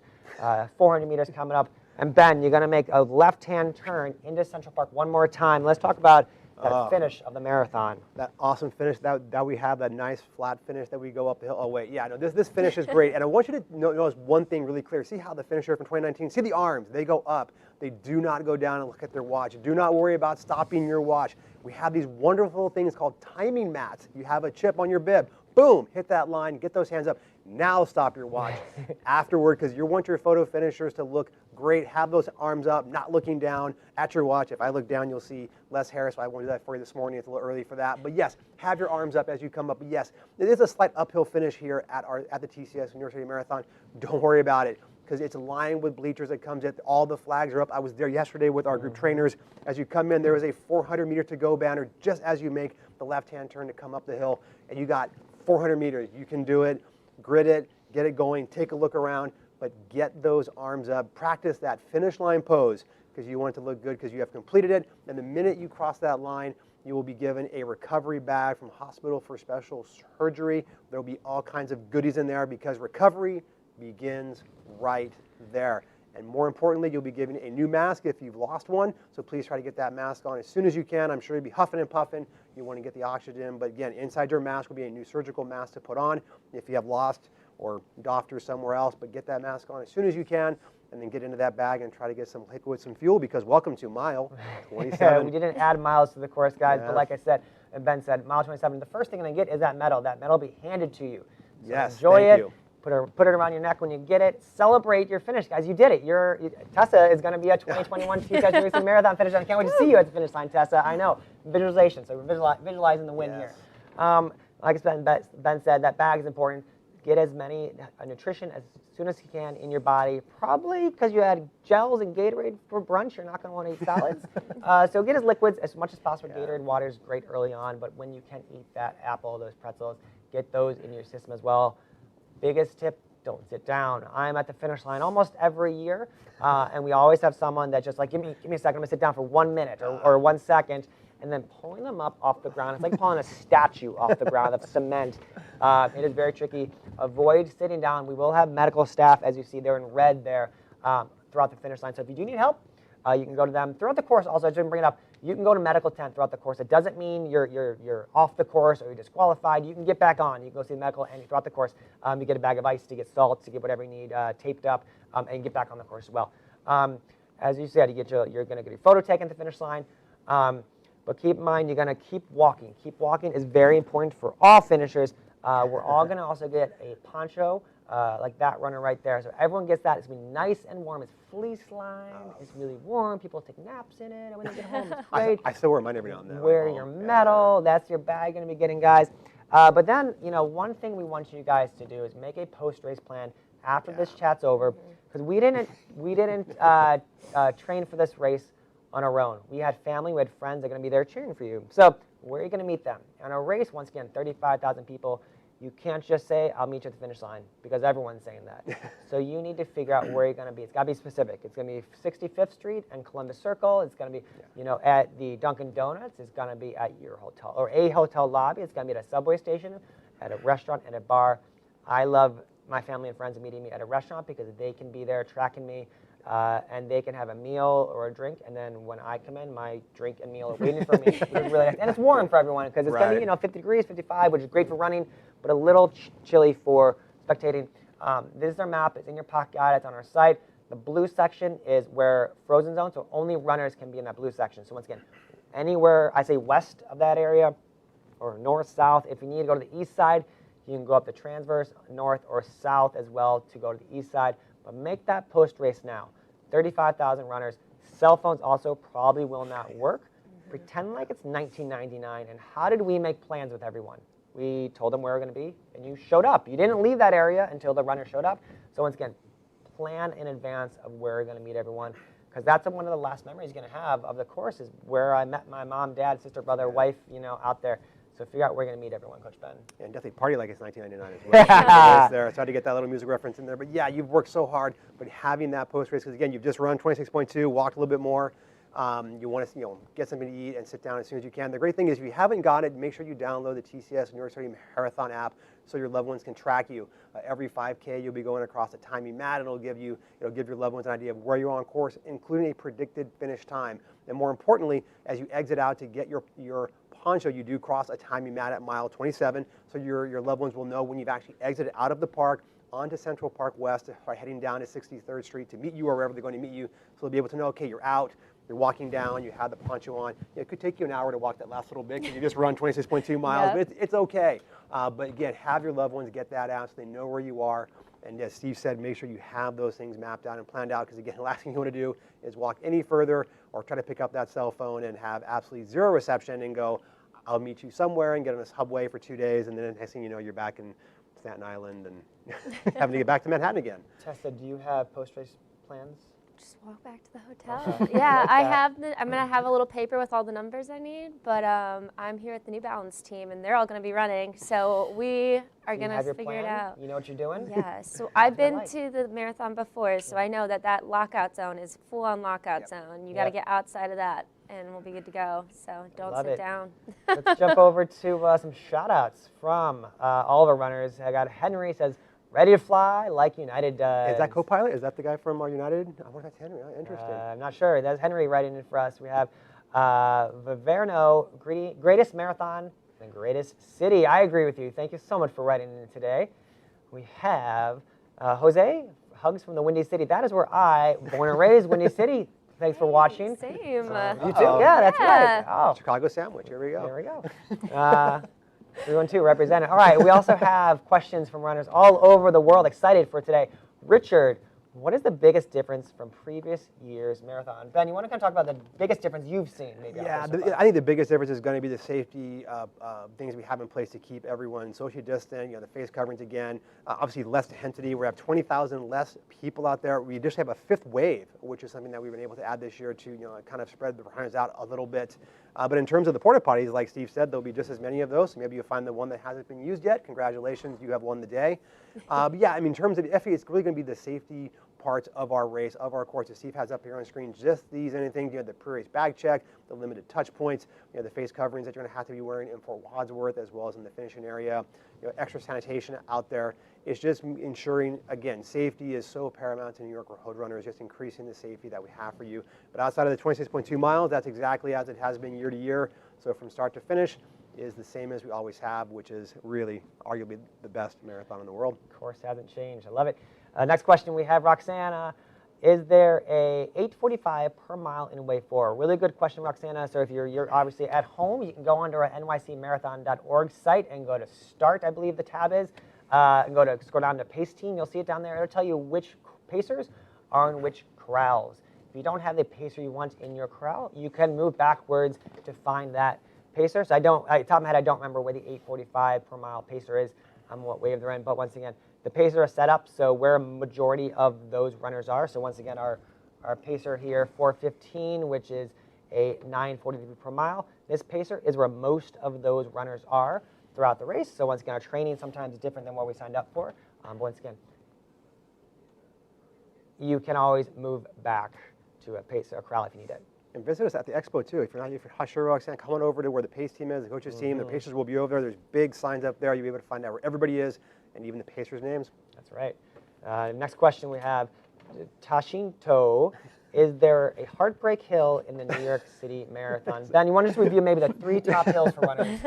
400 meters coming up. And Ben, you're going to make a left-hand turn into Central Park one more time. Let's talk about that finish of the marathon. That awesome finish that we have, that nice flat finish that we go up the hill. Oh wait, yeah, no, this finish is great. And I want you to notice one thing really clear. See how the finisher from 2019, see the arms, they go up. They do not go down and look at their watch. Do not worry about stopping your watch. We have these wonderful things called timing mats. You have a chip on your bib. Boom, hit that line, get those hands up. Now stop your watch afterward, because you want your photo finishers to look great. Have those arms up, not looking down at your watch. If I look down, you'll see less hair, so I won't do that for you this morning. It's a little early for that. But yes, have your arms up as you come up. But yes, it is a slight uphill finish here at the TCS New York City Marathon. Don't worry about it, because it's lined with bleachers that comes in. All the flags are up. I was there yesterday with our group trainers. As you come in, there is a 400-meter to go banner just as you make the left-hand turn to come up the hill. And you got 400 meters. You can do it. Grid it, get it going, take a look around, but get those arms up. Practice that finish line pose, because you want it to look good, because you have completed it. And the minute you cross that line, you will be given a recovery bag from Hospital for Special Surgery. There will be all kinds of goodies in there, because recovery begins right there. And more importantly, you'll be given a new mask if you've lost one. So please try to get that mask on as soon as you can. I'm sure you'll be huffing and puffing. You want to get the oxygen. But again, inside your mask will be a new surgical mask to put on if you have lost or doffed her somewhere else. But get that mask on as soon as you can, and then get into that bag and try to get some liquid, some fuel, because welcome to mile 27. Yeah, we didn't add miles to the course, guys. Yeah. But like I said, and Ben said, mile 27, the first thing you're going to get is that medal. That medal will be handed to you. So yes, enjoy thank it. you. Put it around your neck when you get it. Celebrate your finish, guys. You did it. Tessa is going to be a 2021 TCS Marathon finisher. I can't wait to see you at the finish line, Tessa. I know. Visualization. So we're visualizing the win here. Like Ben said, that bag is important. Get as many nutrition as soon as you can in your body. Probably because you had gels and Gatorade for brunch, you're not going to want to eat salads. So get as liquids as much as possible. Gatorade water is great early on, but when you can eat that apple, those pretzels, get those in your system as well. Biggest tip, don't sit down. I'm at the finish line almost every year, and we always have someone that just like, give me a second, I'm gonna sit down for 1 minute or 1 second, and then pulling them up off the ground. It's like pulling a statue off the ground of cement. It is very tricky. Avoid sitting down. We will have medical staff, as you see, they're in red there throughout the finish line. So if you do need help, you can go to them. Throughout the course, also, I didn't bring it up, you can go to medical tent throughout the course. It doesn't mean you're off the course or you're disqualified. You can get back on. You can go see the medical, and throughout the course, you get a bag of ice, to get salt, to get whatever you need taped up, and get back on the course as well. As you said, you're going to get your photo taken at the finish line, but keep in mind, you're going to keep walking. Keep walking is very important for all finishers. We're all going to also get a poncho, like that runner right there. So everyone gets that. It's going to be nice and warm. It's fleece lined. It's really warm. People take naps in it. And when they get home, it's great. I still wear mine every now and then. Wear your medal. That's your bag you're going to be getting, guys. But then, one thing we want you guys to do is make a post-race plan after this chat's over, because we didn't train for this race on our own. We had family, we had friends that are going to be there cheering for you. So where are you going to meet them? On a race, once again, 35,000 people. You can't just say, I'll meet you at the finish line, because everyone's saying that. So you need to figure out where you're going to be. It's got to be specific. It's going to be 65th Street and Columbus Circle. It's going to be, at the Dunkin' Donuts. It's going to be at your hotel or a hotel lobby. It's going to be at a subway station, at a restaurant, and a bar. I love my family and friends meeting me at a restaurant, because they can be there tracking me, and they can have a meal or a drink, and then when I come in, my drink and meal are waiting for me. Which is really nice. And it's warm for everyone, because it's going to be 50 degrees, 55, which is great for running, but a little chilly for spectating. This is our map. It's in your pocket guide. It's on our site. The blue section is where frozen zone, so only runners can be in that blue section. So once again, anywhere, I say west of that area, or north, south. If you need to go to the east side, you can go up the transverse, north or south as well, to go to the east side. But make that post-race now. 35,000 runners. cell phones also probably will not work. Pretend like it's 1999. And how did we make plans with everyone? We told them where we're going to be, and you showed up. You didn't leave that area until the runner showed up. So once again, plan in advance of where you're going to meet everyone, because that's one of the last memories you're going to have of the course is where I met my mom, dad, sister, brother, wife, out there. So figure out where you're going to meet everyone, Coach Ben. Yeah, and definitely party like it's 1999 as well. There. I tried to get that little music reference in there. But yeah, you've worked so hard, but having that post-race, because again, you've just run 26.2, walked a little bit more. You want to get something to eat and sit down as soon as you can. The great thing is if you haven't got it, make sure you download the TCS New York City Marathon app so your loved ones can track you. Every 5K, you'll be going across a timing mat, and it'll give your loved ones an idea of where you're on course, including a predicted finish time. And more importantly, as you exit out to get your poncho, you do cross a timing mat at mile 27, so your loved ones will know when you've actually exited out of the park onto Central Park West, or heading down to 63rd Street to meet you or wherever they're going to meet you. So they'll be able to know, okay, you're out, you're walking down, you have the poncho on. It could take you an hour to walk that last little bit because you just run 26.2 miles, but it's okay. But again, have your loved ones get that out so they know where you are. And as Steve said, make sure you have those things mapped out and planned out, because again, the last thing you want to do is walk any further or try to pick up that cell phone and have absolutely zero reception and go, I'll meet you somewhere, and get on this subway for 2 days, and then next thing you know, you're back in Staten Island and having to get back to Manhattan again. Tessa, do you have post-race plans? Just walk back to the hotel. Yeah, I'm going to have a little paper with all the numbers I need, but I'm here at the New Balance team, and they're all going to be running, so we are going to figure it out. You know what you're doing? Yeah, so I've been to the marathon before, so I know that lockout zone is full-on lockout zone. You got to get outside of that, and we'll be good to go, so don't sit down. Let's jump over to some shout-outs from all of our runners. I got Henry says, ready to fly like United does. Is that co-pilot? Is that the guy from United? I wonder if that's Henry. Interesting. I'm not sure. That's Henry writing in for us. We have Viverno, greatest marathon in the greatest city. I agree with you. Thank you so much for writing in today. We have Jose, hugs from the Windy City. That is where I, born and raised, Windy City. Thanks for watching. Same. You too? Yeah, that's right. Oh. Chicago sandwich. Here we go. There we go. 312 represented. All right, we also have questions from runners all over the world. Excited for today. Richard, what is the biggest difference from previous year's marathon? Ben, you want to kind of talk about the biggest difference you've seen? Maybe. Yeah, I think the biggest difference is going to be the safety things we have in place to keep everyone socially distant. The face coverings again. Obviously, less intensity. We have 20,000 less people out there. We just have a fifth wave, which is something that we've been able to add this year to kind of spread the runners out a little bit. But in terms of the porta potties, like Steve said, there'll be just as many of those. So maybe you'll find the one that hasn't been used yet. Congratulations, you have won the day. But yeah, I mean, in terms of FE, it's really going to be the safety parts of our race, of our course that Steve has up here on screen. Just these, anything, the pre-race bag check, the limited touch points, the face coverings that you're going to have to be wearing in Fort Wadsworth as well as in the finishing area, extra sanitation out there. It's just ensuring, again, safety is so paramount to New York road runners, just increasing the safety that we have for you. But outside of the 26.2 miles, that's exactly as it has been year to year. So from start to finish is the same as we always have, which is really arguably the best marathon in the world. Of course, hasn't changed. I love it. Next question we have, Roxana. Is there a 8:45 per mile in wave 4? Really good question, Roxana. So if you're obviously at home, you can go onto our nycmarathon.org site and go to start, I believe the tab is, and scroll down to pace team. You'll see it down there. It'll tell you which pacers are in which corrals. If you don't have the pacer you want in your corral, you can move backwards to find that pacer. So top of my head, I don't remember where the 8:45 per mile pacer is, what wave they're in. But once again, the pacer is set up so where a majority of those runners are. So once again, our pacer here, 4:15, which is a 9:43 per mile. This pacer is where most of those runners are throughout the race. So once again, our training sometimes is different than what we signed up for. But once again, you can always move back to a corral if you need it. And visit us at the Expo too. If you're not sure, Roxanne, come on over to where the pace team is, the coaches team. The pacers will be over there. There's big signs up there. You'll be able to find out where everybody is and even the pacers' names. That's right. Next question we have, Tashinto. Is there a heartbreak hill in the New York City Marathon? Ben, you want to just review maybe the 3 top hills for runners?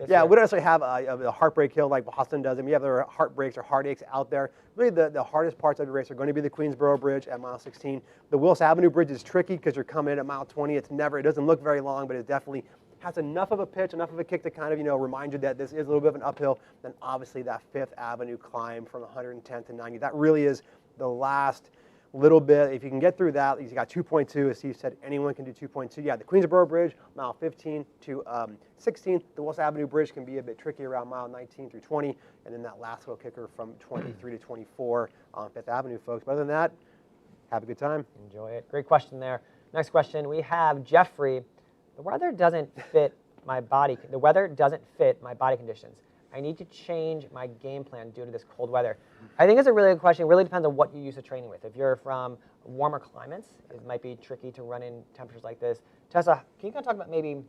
Yeah, we don't necessarily have a heartbreak hill like Boston does. I mean, we have their heartbreaks or heartaches out there. Really, the hardest parts of the race are going to be the Queensboro Bridge at mile 16. The Willis Avenue Bridge is tricky because you're coming in at mile 20. It doesn't look very long, but it definitely has enough of a pitch, enough of a kick to kind of, remind you that this is a little bit of an uphill. Then obviously that 5th Avenue climb from 110th to 90. That really is the last little bit. If you can get through that, you got 2.2. As Steve said, anyone can do 2.2. Yeah, the Queensboro Bridge, mile 15 to 16. The Wilson Avenue Bridge can be a bit tricky around mile 19 through 20, and then that last little kicker from 23 to 24 on Fifth Avenue, folks. But other than that, have a good time. Enjoy it. Great question there. Next question, we have Jeffrey. The weather doesn't fit my body. The weather doesn't fit my body conditions. I need to change my game plan due to this cold weather. I think it's a really good question. It really depends on what you're used to training with. If you're from warmer climates, it might be tricky to run in temperatures like this. Tessa, can you kind of talk about maybe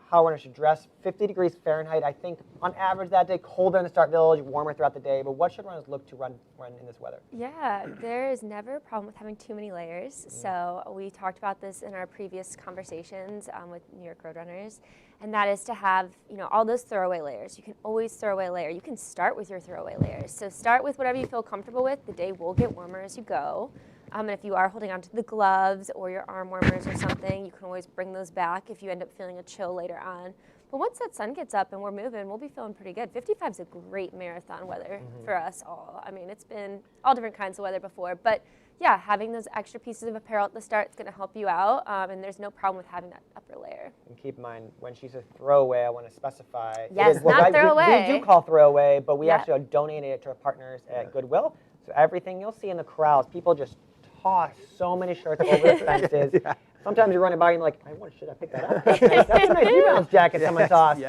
how runners should dress? 50 degrees Fahrenheit, I think on average that day, colder in the start village, warmer throughout the day, but what should runners look to run in this weather? Yeah, there is never a problem with having too many layers. So we talked about this in our previous conversations with New York Road Runners, and that is to have, you know, all those throwaway layers. You can always throw away a layer. You can start with your throwaway layers. So start with whatever you feel comfortable with. The day will get warmer as you go. And if you are holding onto the gloves or your arm warmers or something, you can always bring those back if you end up feeling a chill later on. But once that sun gets up and we're moving, we'll be feeling pretty good. 55 is a great marathon weather for us all. I mean, it's been all different kinds of weather before. But yeah, having those extra pieces of apparel at the start is going to help you out. And there's no problem with having that upper layer. And keep in mind, when she says throwaway, I want to specify. Yes, not throwaway. We do call throwaway, but we actually donated it to our partners at Goodwill. So everything you'll see in the crowds, people just toss so many shirts over the fences. Sometimes you're running by and you're like, should I pick that up? That's a nice New Balance jacket someone tossed.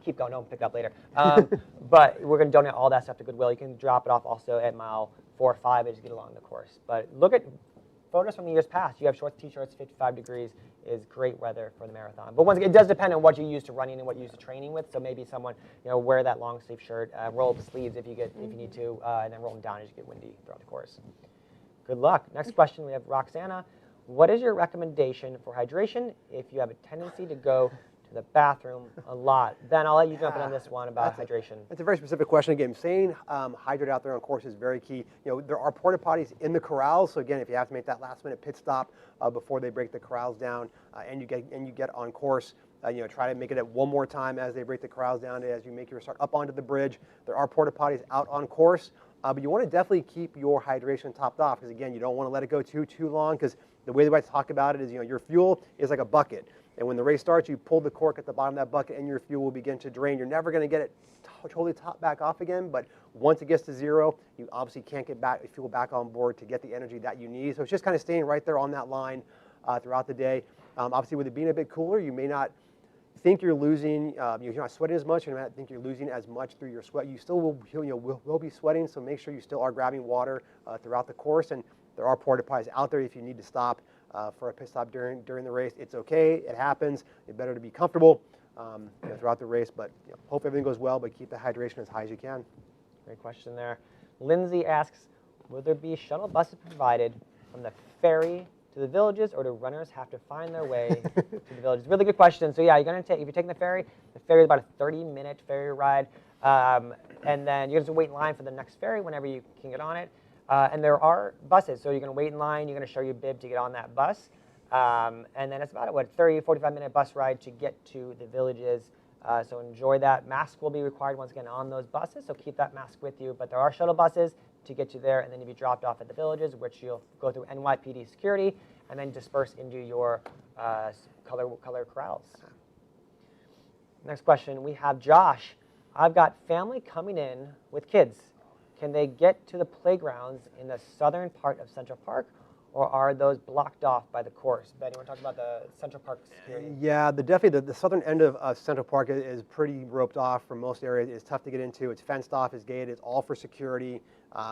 Keep going, don't pick it up later. But we're going to donate all that stuff to Goodwill. You can drop it off also at mile 4 or 5 as you get along the course. But look at photos from the years past. You have shorts, t-shirts, 55 degrees is great weather for the marathon. But once again, it does depend on what you use to running and what you use to training with. So maybe someone, wear that long sleeve shirt, roll up the sleeves if you need to, and then roll them down as you get windy throughout the course. Good luck. Next question, we have Roxana. What is your recommendation for hydration if you have a tendency to go to the bathroom a lot? Ben, I'll let you jump in on this one about hydration. It's a very specific question. Again, staying hydrated out there on course is very key. There are porta potties in the corrals. So again, if you have to make that last minute pit stop before they break the corrals down and you get on course, try to make it at one more time as they break the corrals down as you make your start up onto the bridge. There are porta potties out on course. But you want to definitely keep your hydration topped off because, again, you don't want to let it go too long because the way that I talk about it is, your fuel is like a bucket. And when the race starts, you pull the cork at the bottom of that bucket and your fuel will begin to drain. You're never going to get it totally top back off again, but once it gets to zero, you obviously can't get fuel back on board to get the energy that you need. So it's just kind of staying right there on that line throughout the day. Obviously, with it being a bit cooler, you may not think you're losing, you're not sweating as much, you may not think you're losing as much through your sweat. You still will be sweating, so make sure you still are grabbing water throughout the course. And there are porta potties out there if you need to stop for a pit stop during the race. It's okay, it happens. It's better to be comfortable throughout the race, but hope everything goes well, but keep the hydration as high as you can. Great question there. Lindsay asks, will there be shuttle buses provided from the ferry to the villages, or do runners have to find their way to the villages? Really good question. So yeah, if you're taking the ferry is about a 30-minute ferry ride, and then you're going to wait in line for the next ferry whenever you can get on it. And there are buses, so you're going to wait in line, you're going to show your bib to get on that bus, and then it's about a 45-minute bus ride to get to the villages. So enjoy that. Masks will be required once again on those buses, so keep that mask with you. But there are shuttle buses to get you there, and then you'll be dropped off at the villages, which you'll go through NYPD security, and then disperse into your color corrals. Next question, we have Josh. I've got family coming in with kids. Can they get to the playgrounds in the southern part of Central Park, or are those blocked off by the course? Ben, you want to talk about the Central Park security? Yeah, definitely the southern end of Central Park is pretty roped off from most areas. It's tough to get into. It's fenced off, it's gated, it's all for security.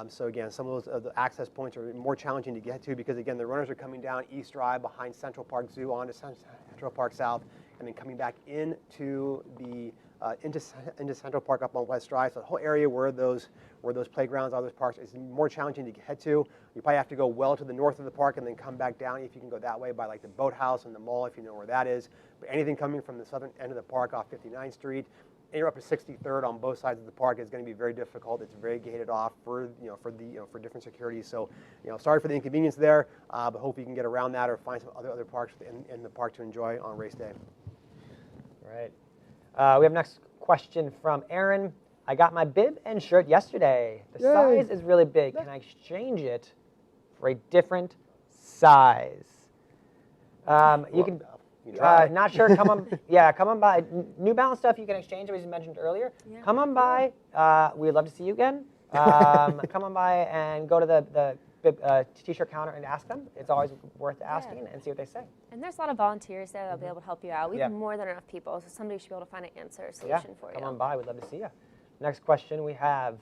So again, some of those the access points are more challenging to get to because again, the runners are coming down East Drive behind Central Park Zoo onto Central Park South, and then coming back into the into Central Park up on West Drive. So the whole area where those playgrounds are, those parks, is more challenging to get to. You probably have to go well to the north of the park and then come back down if you can go that way by like the boathouse and the mall if you know where that is. But anything coming from the southern end of the park off 59th Street, and you're up to 63rd on both sides of the park, is going to be very difficult. It's very gated off for different security. So sorry for the inconvenience there, but hope you can get around that or find some other parks in the park to enjoy on race day. All right. We have next question from Aaron. I got my bib and shirt yesterday. The size is really big. Can I exchange it for a different size. You can. Not sure. Come on. Yeah, come on by. New Balance stuff you can exchange, as we mentioned earlier. Yeah. Come on by. We'd love to see you again. Come on by and go to the t-shirt counter and ask them. It's always worth asking and see what they say. And there's a lot of volunteers there that'll be able to help you out. We have Yeah. more than enough people, so somebody should be able to find an answer, a solution for you. Come on by. We'd love to see you. Next question we have,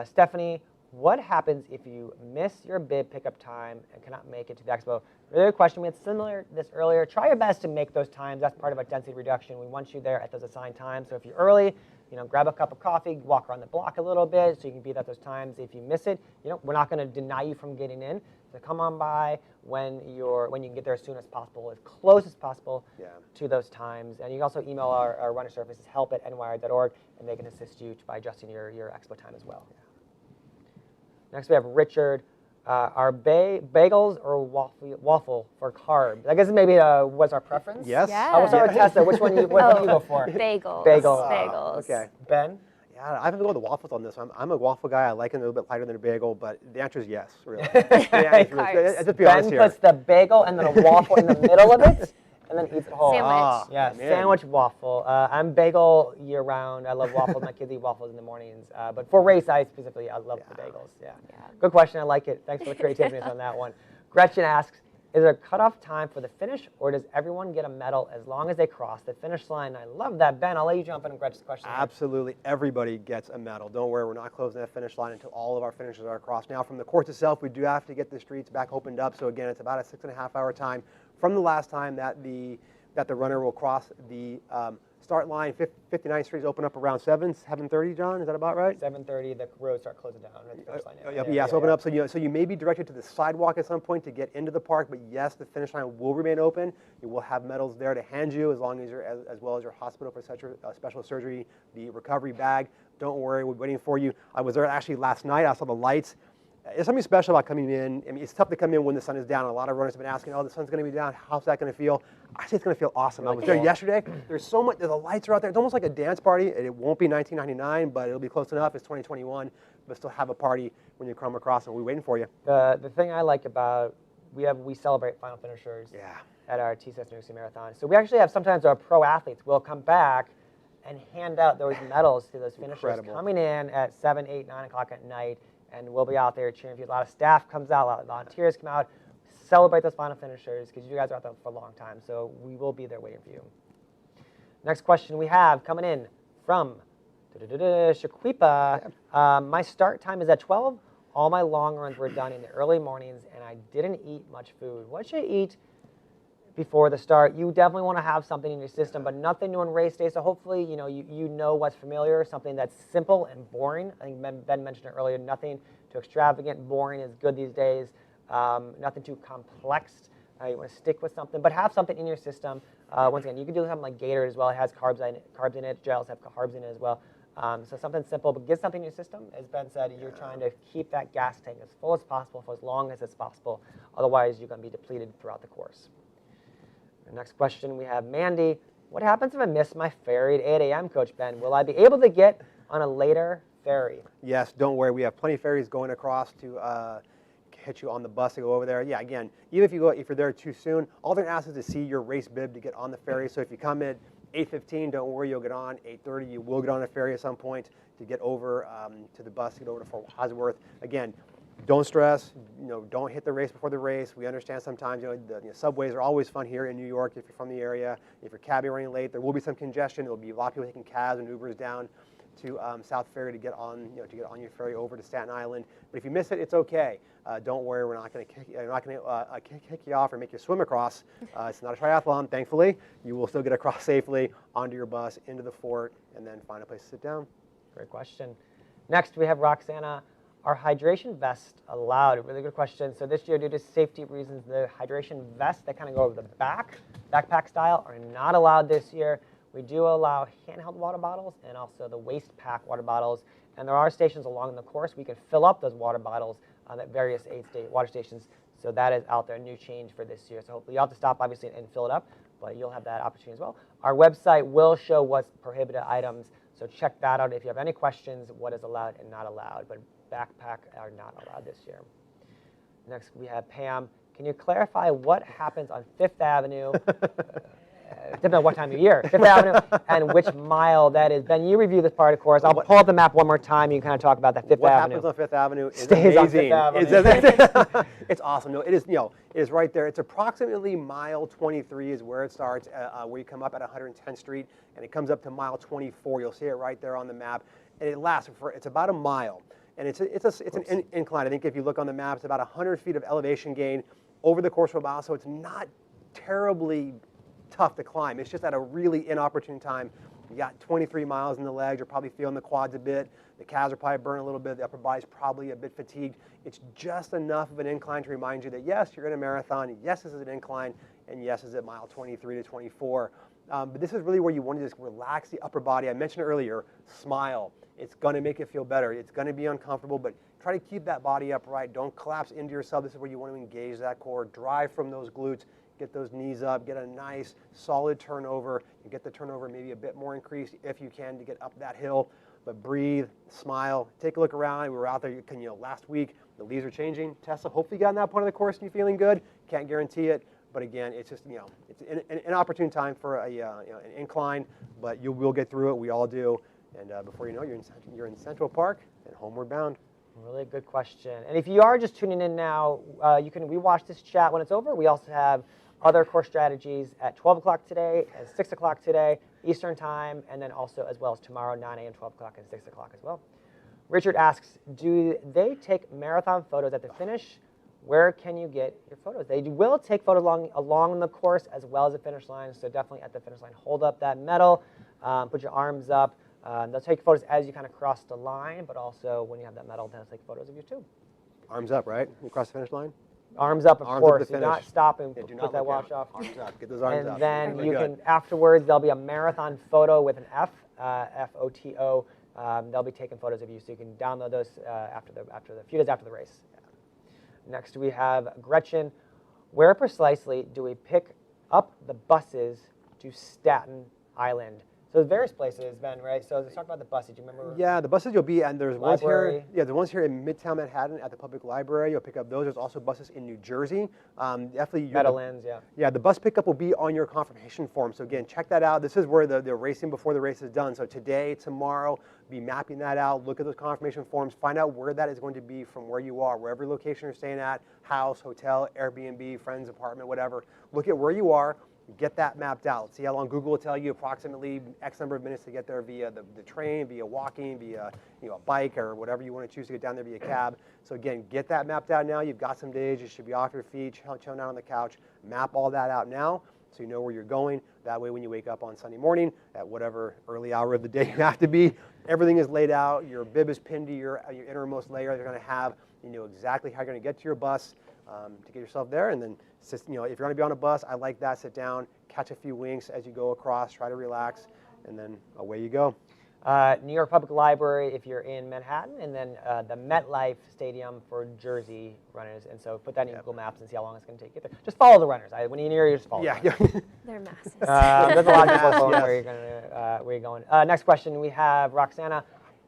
Stephanie. What happens if you miss your bib pickup time and cannot make it to the expo? Really good question. We had similar to this earlier. Try your best to make those times. That's part of our density reduction. We want you there at those assigned times. So if you're early, grab a cup of coffee, walk around the block a little bit so you can be at those times. If you miss it, we're not going to deny you from getting in. So come on by when you can get there as soon as possible, as close as possible to those times. And you can also email our runner services, help@nyrr.org, and they can assist you by adjusting your expo time as well. Next we have Richard. Are bagels or waffle for carbs? I guess maybe what's our preference? Yes. We'll start with Tessa. What do you go for? Bagels. Bagels. Okay. Ben? Yeah, I have to go with the waffles on this. I'm a waffle guy. I like it a little bit lighter than a bagel, but the answer is yes, really. Let's just be honest Ben here. puts the bagel and then a waffle in the middle of it, and then eats it whole. Sandwich. Yeah, man. sandwich waffle. I'm bagel year round. I love waffles. My kids eat waffles in the mornings. But for race, I love the bagels. Yeah. Good question. I like it. Thanks for the creativity on that one. Gretchen asks, is there a cutoff time for the finish, or does everyone get a medal as long as they cross the finish line? I love that. Ben, I'll let you jump in on Gretchen's question. Absolutely. Everybody gets a medal. Don't worry. We're not closing that finish line until all of our finishes are across. Now, from the course itself, we do have to get the streets back opened up. So, again, it's about a 6.5-hour time from the last time that the runner will cross the start line. 59th Street is open up around 7:30, John? Is that about right? 7:30, the roads start closing down. At the finish line. Yes, open up. So you may be directed to the sidewalk at some point to get into the park, but yes, the finish line will remain open. You will have medals there to hand you as long as you're, as well as your hospital for special surgery, the recovery bag. Don't worry, we're waiting for you. I was there actually last night. I saw the lights. There's something special about coming in. I mean, it's tough to come in when the sun is down. A lot of runners have been asking, the sun's going to be down. How's that going to feel? I say it's going to feel awesome. Really I was there cool. yesterday. There's so much. The lights are out there. It's almost like a dance party. It won't be 1999, but it'll be close enough. It's 2021, but still have a party when you come across, and we're waiting for you. The thing I like about we celebrate final finishers at our TCS New York City Marathon. So we actually have sometimes our pro athletes will come back and hand out those medals to those finishers coming in at 7, 8, 9 o'clock at night. And we'll be out there cheering for you. A lot of staff comes out, a lot of volunteers come out, celebrate those final finishers because you guys are out there for a long time. So we will be there waiting for you. Next question we have coming in from Shaquipa. My start time is at 12. All my long runs were done in the early mornings, and I didn't eat much food. What should I eat before the start? You definitely want to have something in your system, but nothing new on race day. So hopefully, you know what's familiar, something that's simple and boring. I think Ben mentioned it earlier. Nothing too extravagant. Boring is good these days. Nothing too complex. You want to stick with something, but have something in your system. Once again, you can do something like Gator as well. It has carbs in it. Gels have carbs in it as well. So something simple, but get something in your system. As Ben said, you're trying to keep that gas tank as full as possible for as long as it's possible. Otherwise, you're going to be depleted throughout the course. The next question we have Mandy. What happens if I miss my ferry at 8 a.m., Coach Ben? Will I be able to get on a later ferry? Yes, don't worry. We have plenty of ferries going across to hit you on the bus to go over there. Yeah, again, even if you're there too soon, all they're asking is to see your race bib to get on the ferry. So if you come in 8:15, don't worry, you'll get on. 8:30, you will get on a ferry at some point to get over to the bus to get over to Fort Wadsworth. Again, don't stress. Don't hit the race before the race. We understand sometimes. The subways are always fun here in New York. If you're from the area, if you're cabbing running late, there will be some congestion. There will be a lot of people taking cabs and Ubers down to South Ferry to get on, to get on your ferry over to Staten Island. But if you miss it, it's okay. Don't worry. We're not going to kick you off or make you swim across. It's not a triathlon. Thankfully, you will still get across safely onto your bus into the fort and then find a place to sit down. Great question. Next, we have Roxana. Are hydration vests allowed? A really good question. So this year, due to safety reasons, the hydration vests that kind of go over the backpack style, are not allowed this year. We do allow handheld water bottles and also the waist pack water bottles. And there are stations along the course we can fill up those water bottles at various aid water stations. So that is out there, new change for this year. So hopefully you'll have to stop, obviously, and fill it up, but you'll have that opportunity as well. Our website will show what's prohibited items. So check that out if you have any questions, what is allowed and not allowed. But backpack are not allowed this year. Next, we have Pam. Can you clarify what happens on Fifth Avenue? Depending on what time of year, Fifth Avenue, and which mile that is. Ben, you review this part, of course. I'll pull up the map one more time. You can kind of talk about that Fifth Avenue. What happens on Fifth Avenue is Stays on amazing. Fifth Avenue. It's awesome. No, it is. It is right there. It's approximately mile 23 is where it starts, where you come up at 110th Street, and it comes up to mile 24. You'll see it right there on the map, and it lasts for. It's about a mile, and it's an incline. I think if you look on the map, it's about 100 feet of elevation gain over the course of a mile. So it's not terribly tough to climb. It's just at a really inopportune time. You got 23 miles in the legs. You're probably feeling the quads a bit. The calves are probably burning a little bit. The upper body's probably a bit fatigued. It's just enough of an incline to remind you that yes, you're in a marathon. Yes, this is an incline, and yes, this is at mile 23 to 24. But this is really where you want to just relax the upper body. I mentioned earlier, smile. It's going to make it feel better. It's going to be uncomfortable, but try to keep that body upright. Don't collapse into yourself. This is where you want to engage that core. Drive from those glutes. Get those knees up, get a nice solid turnover, and get the turnover maybe a bit more increased if you can to get up that hill. But breathe, smile, take a look around. We were out there last week. The leaves are changing. Tessa, hopefully you got in that part of the course and you're feeling good. Can't guarantee it, but again, it's just it's an opportune time for an incline, but you will get through it. We all do. And before you know it, you're in Central Park and homeward bound. Really good question. And if you are just tuning in now, you can rewatch this chat when it's over. We also have other course strategies at 12 o'clock today, at 6 o'clock today, Eastern time, and then also as well as tomorrow, 9 a.m., 12 o'clock, and 6 o'clock as well. Richard asks, do they take marathon photos at the finish? Where can you get your photos? They will take photos along the course as well as the finish line, so definitely at the finish line, hold up that medal, put your arms up. They'll take photos as you kind of cross the line, but also when you have that medal, they'll take photos of you too. Arms up, right? You cross the finish line? Arms up, of course. Do not stop and do put not that look watch down. off. Arms up. Get those arms up. And then Really you good. can, afterwards, there'll be a marathon photo with an F, F-O-T-O. They'll be taking photos of you, so you can download those after the few days after the race. Next, we have Gretchen. Where precisely do we pick up the buses to Staten Island? So there's various places, Ben, right? So let's talk about the buses. Do you remember? Yeah, the buses you'll be, and there's ones here. Library. Yeah, the ones here in Midtown Manhattan at the public library. You'll pick up those. There's also buses in New Jersey. Definitely. Meadowlands, yeah. Yeah, the bus pickup will be on your confirmation form. So again, check that out. This is where the racing before the race is done. So today, tomorrow, be mapping that out. Look at those confirmation forms. Find out where that is going to be from where you are, wherever location you're staying at, house, hotel, Airbnb, friend's apartment, whatever. Look at where you are. Get that mapped out. See how long Google will tell you approximately X number of minutes to get there via the train, via walking, via a bike, or whatever you want to choose to get down there via cab. So again, get that mapped out now. You've got some days. You should be off your feet, chilling out on the couch. Map all that out now so you know where you're going. That way when you wake up on Sunday morning at whatever early hour of the day you have to be, everything is laid out. Your bib is pinned to your innermost layer. They're going to have, you know exactly how you're going to get to your bus to get yourself there. And then if you're going to be on a bus, I like that. Sit down, catch a few winks as you go across, try to relax, and then away you go. New York Public Library if you're in Manhattan, and then the MetLife Stadium for Jersey runners. And so put that in Google Maps and see how long it's going to take you there. Just follow the runners. When you're near, you just follow them. They're massive. There's a lot of people following where you're going. Next question, we have Roxana.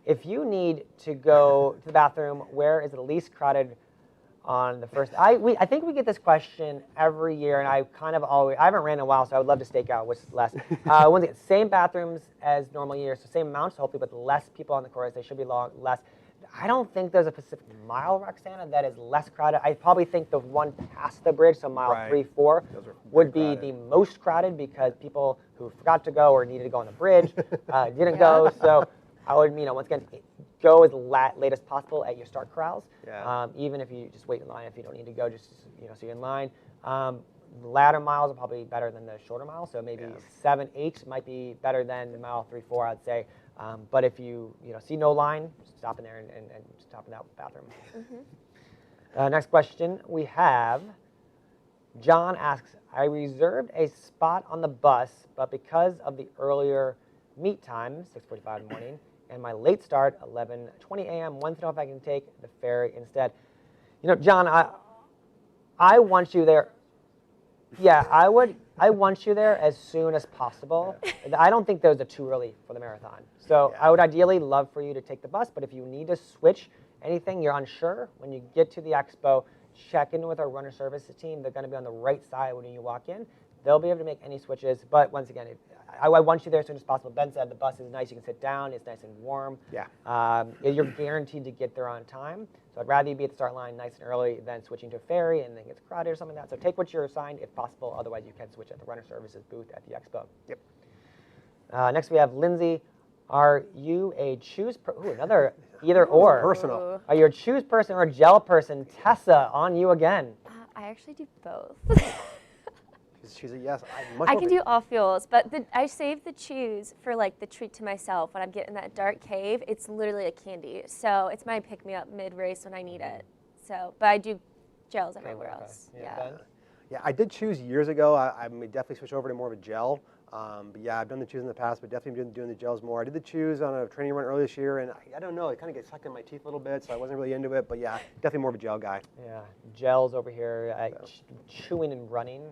If you need to go to the bathroom, where is the least crowded on the first? I think we get this question every year, and I haven't ran in a while, so I would love to stake out what's less. Once again, same bathrooms as normal years, so same amounts, hopefully, but less people on the course. They should be less. I don't think there's a Pacific mile, Roxana, that is less crowded. I probably think the one past the bridge, so mile 3, 4, would be the most crowded because people who forgot to go or needed to go on the bridge didn't go. So I would, once again, go as late as possible at your start corrals. Even if you just wait in line, if you don't need to go, just so you're in line. Latter miles are probably better than the shorter miles, so maybe 7, 8 might be better than mile 3, 4, I'd say. But if you see no line, stop in there and stop in that bathroom. Next question we have. John asks, I reserved a spot on the bus, but because of the earlier meet time, 6:45 in the morning, and my late start, 11:20 a.m., want to know if I can take the ferry instead. John, I want you there. Yeah, I want you there as soon as possible. I don't think those are too early for the marathon. So I would ideally love for you to take the bus, but if you need to switch anything, you're unsure, when you get to the expo, check in with our runner services team. They're going to be on the right side when you walk in. They'll be able to make any switches, but once again, I want you there as soon as possible. Ben said the bus is nice. You can sit down. It's nice and warm. Yeah. You're guaranteed to get there on time. So I'd rather you be at the start line nice and early than switching to a ferry and then it gets crowded or something like that. So take what you're assigned if possible. Otherwise, you can switch at the runner services booth at the Expo. Yep. Next, we have Lindsay. Are you a another either or? Personal. Are you a choose person or a gel person? Tessa, on you again. I actually do both. She's a yes. I can do all fuels, but I save the choose for like the treat to myself when I'm getting that dark cave. It's literally a candy, so it's my pick-me-up mid-race when I need it. So, but I do gels everywhere else. Yeah. Yeah, I did choose years ago. I may definitely switch over to more of a gel. But yeah, I've done the choose in the past, but definitely been doing the gels more. I did the choose on a training run earlier this year, and I don't know, it kind of gets stuck in my teeth a little bit, so I wasn't really into it. But yeah, definitely more of a gel guy. Yeah, gels over here. Chewing and running.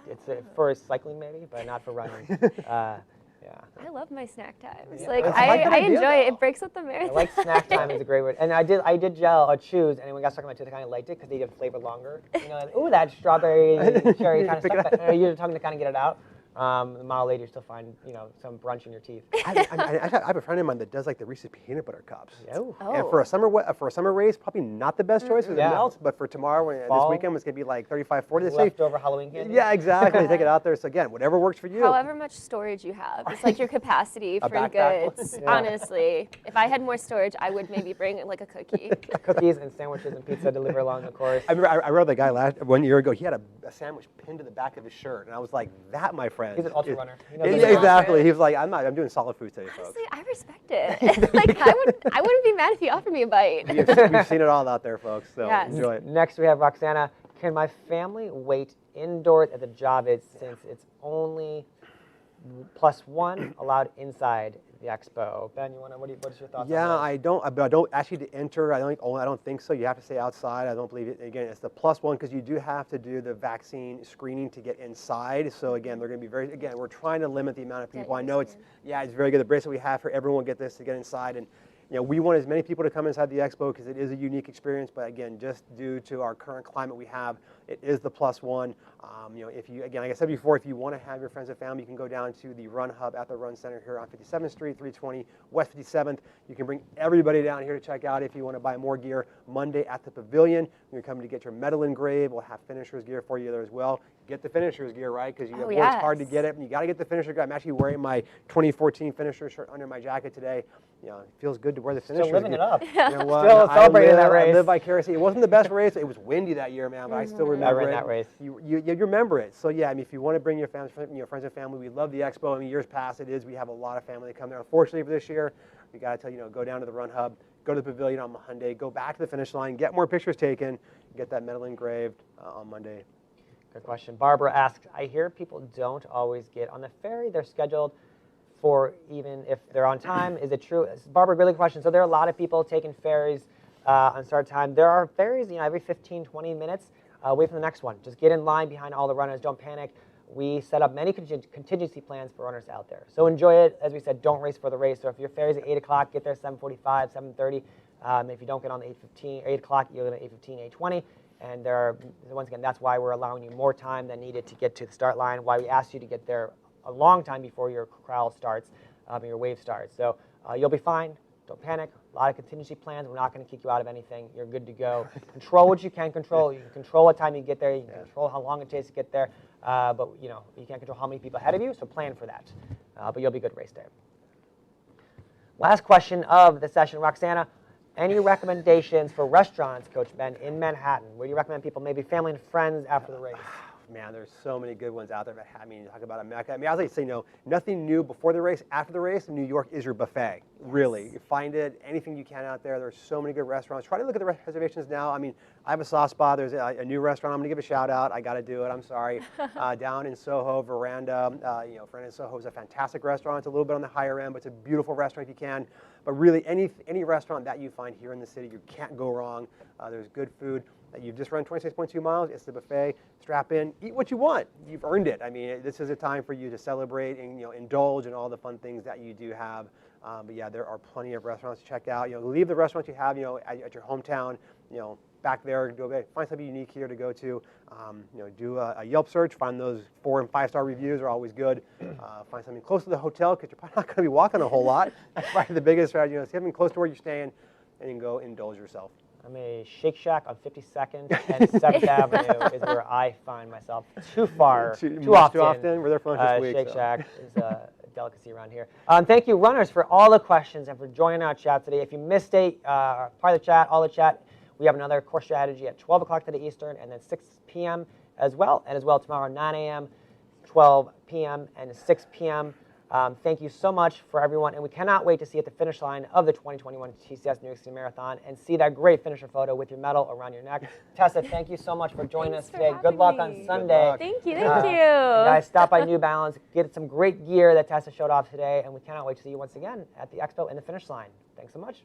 It's for cycling maybe, but not for running. Yeah. I love my snack times. Yeah. Like It's I enjoy it. It breaks up the I marathon. like snack time is a great word. And I did gel or choose, and when it got stuck in my tooth, I kind of liked it because they get flavored longer. You know, ooh, that strawberry cherry kind of stuff. You're talking to kind of get it out. A mile later, you still find some brunch in your teeth. I have a friend of mine that does like the Reese's peanut butter cups. Oh. And for a summer race, probably not the best choice because it melts. But for tomorrow, this weekend, it's gonna be like 35, 40. Leftover Halloween candy. Yeah, exactly. Take it out there. So again, whatever works for you. However much storage you have, it's like your capacity for backpack. goods. Yeah. Honestly, if I had more storage, I would maybe bring like a cookie. Cookies and sandwiches and pizza deliver along the course. I remember the guy 1 year ago. He had a sandwich pinned to the back of his shirt, and I was like, "That, my friend." He's an ultra runner. Yeah, exactly. He was like, I'm doing solid food today, folks. Honestly, I respect it. Like I wouldn't be mad if you offered me a bite. We've seen it all out there, folks. So Yes. enjoy it. Next, we have Roxana. Can my family wait indoors at the job since it's only +1 allowed inside the Expo? Ben, what is your thoughts? Yeah, on that? I don't actually to enter. I don't think so. You have to stay outside. I don't believe it. Again, it's the +1 because you do have to do the vaccine screening to get inside. So again, they're going to be we're trying to limit the amount of people. I know it's very good. The bracelet we have for everyone will get this to get inside, and we want as many people to come inside the Expo because it is a unique experience. But again, just due to our current climate we have, it is the +1. If you, again, like I said before, if you want to have your friends and family, you can go down to the Run Hub at the Run Center here on 57th Street, 320 West 57th. You can bring everybody down here to check out if you want to buy more gear. Monday at the Pavilion, you're coming to get your medal engraved. We'll have finishers gear for you there as well. Get the finishers gear, right? Because you worked hard to get it, and you got to get the finisher gear. I'm actually wearing my 2014 finisher shirt under my jacket today. It feels good to wear the finisher gear. Still living it up. Still celebrating that race. I live vicariously. It wasn't the best race. It was windy that year, man, but I still remember it. that race. You remember it. So yeah, if you want to bring your friends and family, we love the Expo. Years past we have a lot of family that come there. Unfortunately for this year, we got to tell you, go down to the Run Hub, go to the Pavilion on Monday, go back to the finish line, get more pictures taken, get that medal engraved on Monday. Good question. Barbara asks, I hear people don't always get on the ferry. They're scheduled for even if they're on time. Is it true? Barbara, really good question. So there are a lot of people taking ferries on start time. There are ferries, every 15, 20 minutes. Wait for the next one. Just get in line behind all the runners. Don't panic. We set up many contingency plans for runners out there. So enjoy it. As we said, don't race for the race. So if your ferry's at 8 o'clock, get there 7:45, 7:30. If you don't get on the 8 o'clock, you're at 8:15, 8:20. And once again, that's why we're allowing you more time than needed to get to the start line, why we asked you to get there a long time before your crawl starts, your wave starts. So you'll be fine. Don't panic. A lot of contingency plans. We're not going to kick you out of anything. You're good to go. Control what you can control. You can control what time you get there. You can control how long it takes to get there. But you can't control how many people ahead of you, so plan for that. But you'll be good race day. Last question of the session, Roxana. Any recommendations for restaurants, Coach Ben, in Manhattan? Where do you recommend people, maybe family and friends after the race? Man, there's so many good ones out there. Talk about a mecca. I was like say, nothing new before the race. After the race, New York is your buffet. Really, you find it, anything you can out there. There's so many good restaurants. Try to look at the reservations now. I have a soft spot. There's a new restaurant. I'm gonna give a shout out. I got to do it. I'm sorry. Down in Soho, Veranda. Veranda Soho is a fantastic restaurant. It's a little bit on the higher end, but it's a beautiful restaurant if you can. But really, any restaurant that you find here in the city, you can't go wrong. There's good food. You've just run 26.2 miles. It's the buffet. Strap in, eat what you want. You've earned it. This is a time for you to celebrate and indulge in all the fun things that you do have. But yeah, there are plenty of restaurants to check out. Leave the restaurants you have, at your hometown. back there, find something unique here to go to. Do a Yelp search, find those 4- and 5-star reviews are always good. Find something close to the hotel because you're probably not going to be walking a whole lot. That's probably the biggest strategy. See something close to where you're staying, and you can go indulge yourself. I'm a Shake Shack on 52nd and 7th Avenue is where I find myself too often. We're there for lunch this week. Shake Shack is a delicacy around here. Thank you, runners, for all the questions and for joining our chat today. If you missed part of the chat, all the chat, we have another core strategy at 12 o'clock today Eastern and then 6 p.m. as well. And as well tomorrow, 9 a.m., 12 p.m., and 6 p.m. Thank you so much for everyone, and we cannot wait to see you at the finish line of the 2021 TCS New York City Marathon and see that great finisher photo with your medal around your neck. Tessa, thank you so much for joining us today. Good luck on Sunday. Thank you. Guys, stop by New Balance, get some great gear that Tessa showed off today, and we cannot wait to see you once again at the Expo and the finish line. Thanks so much.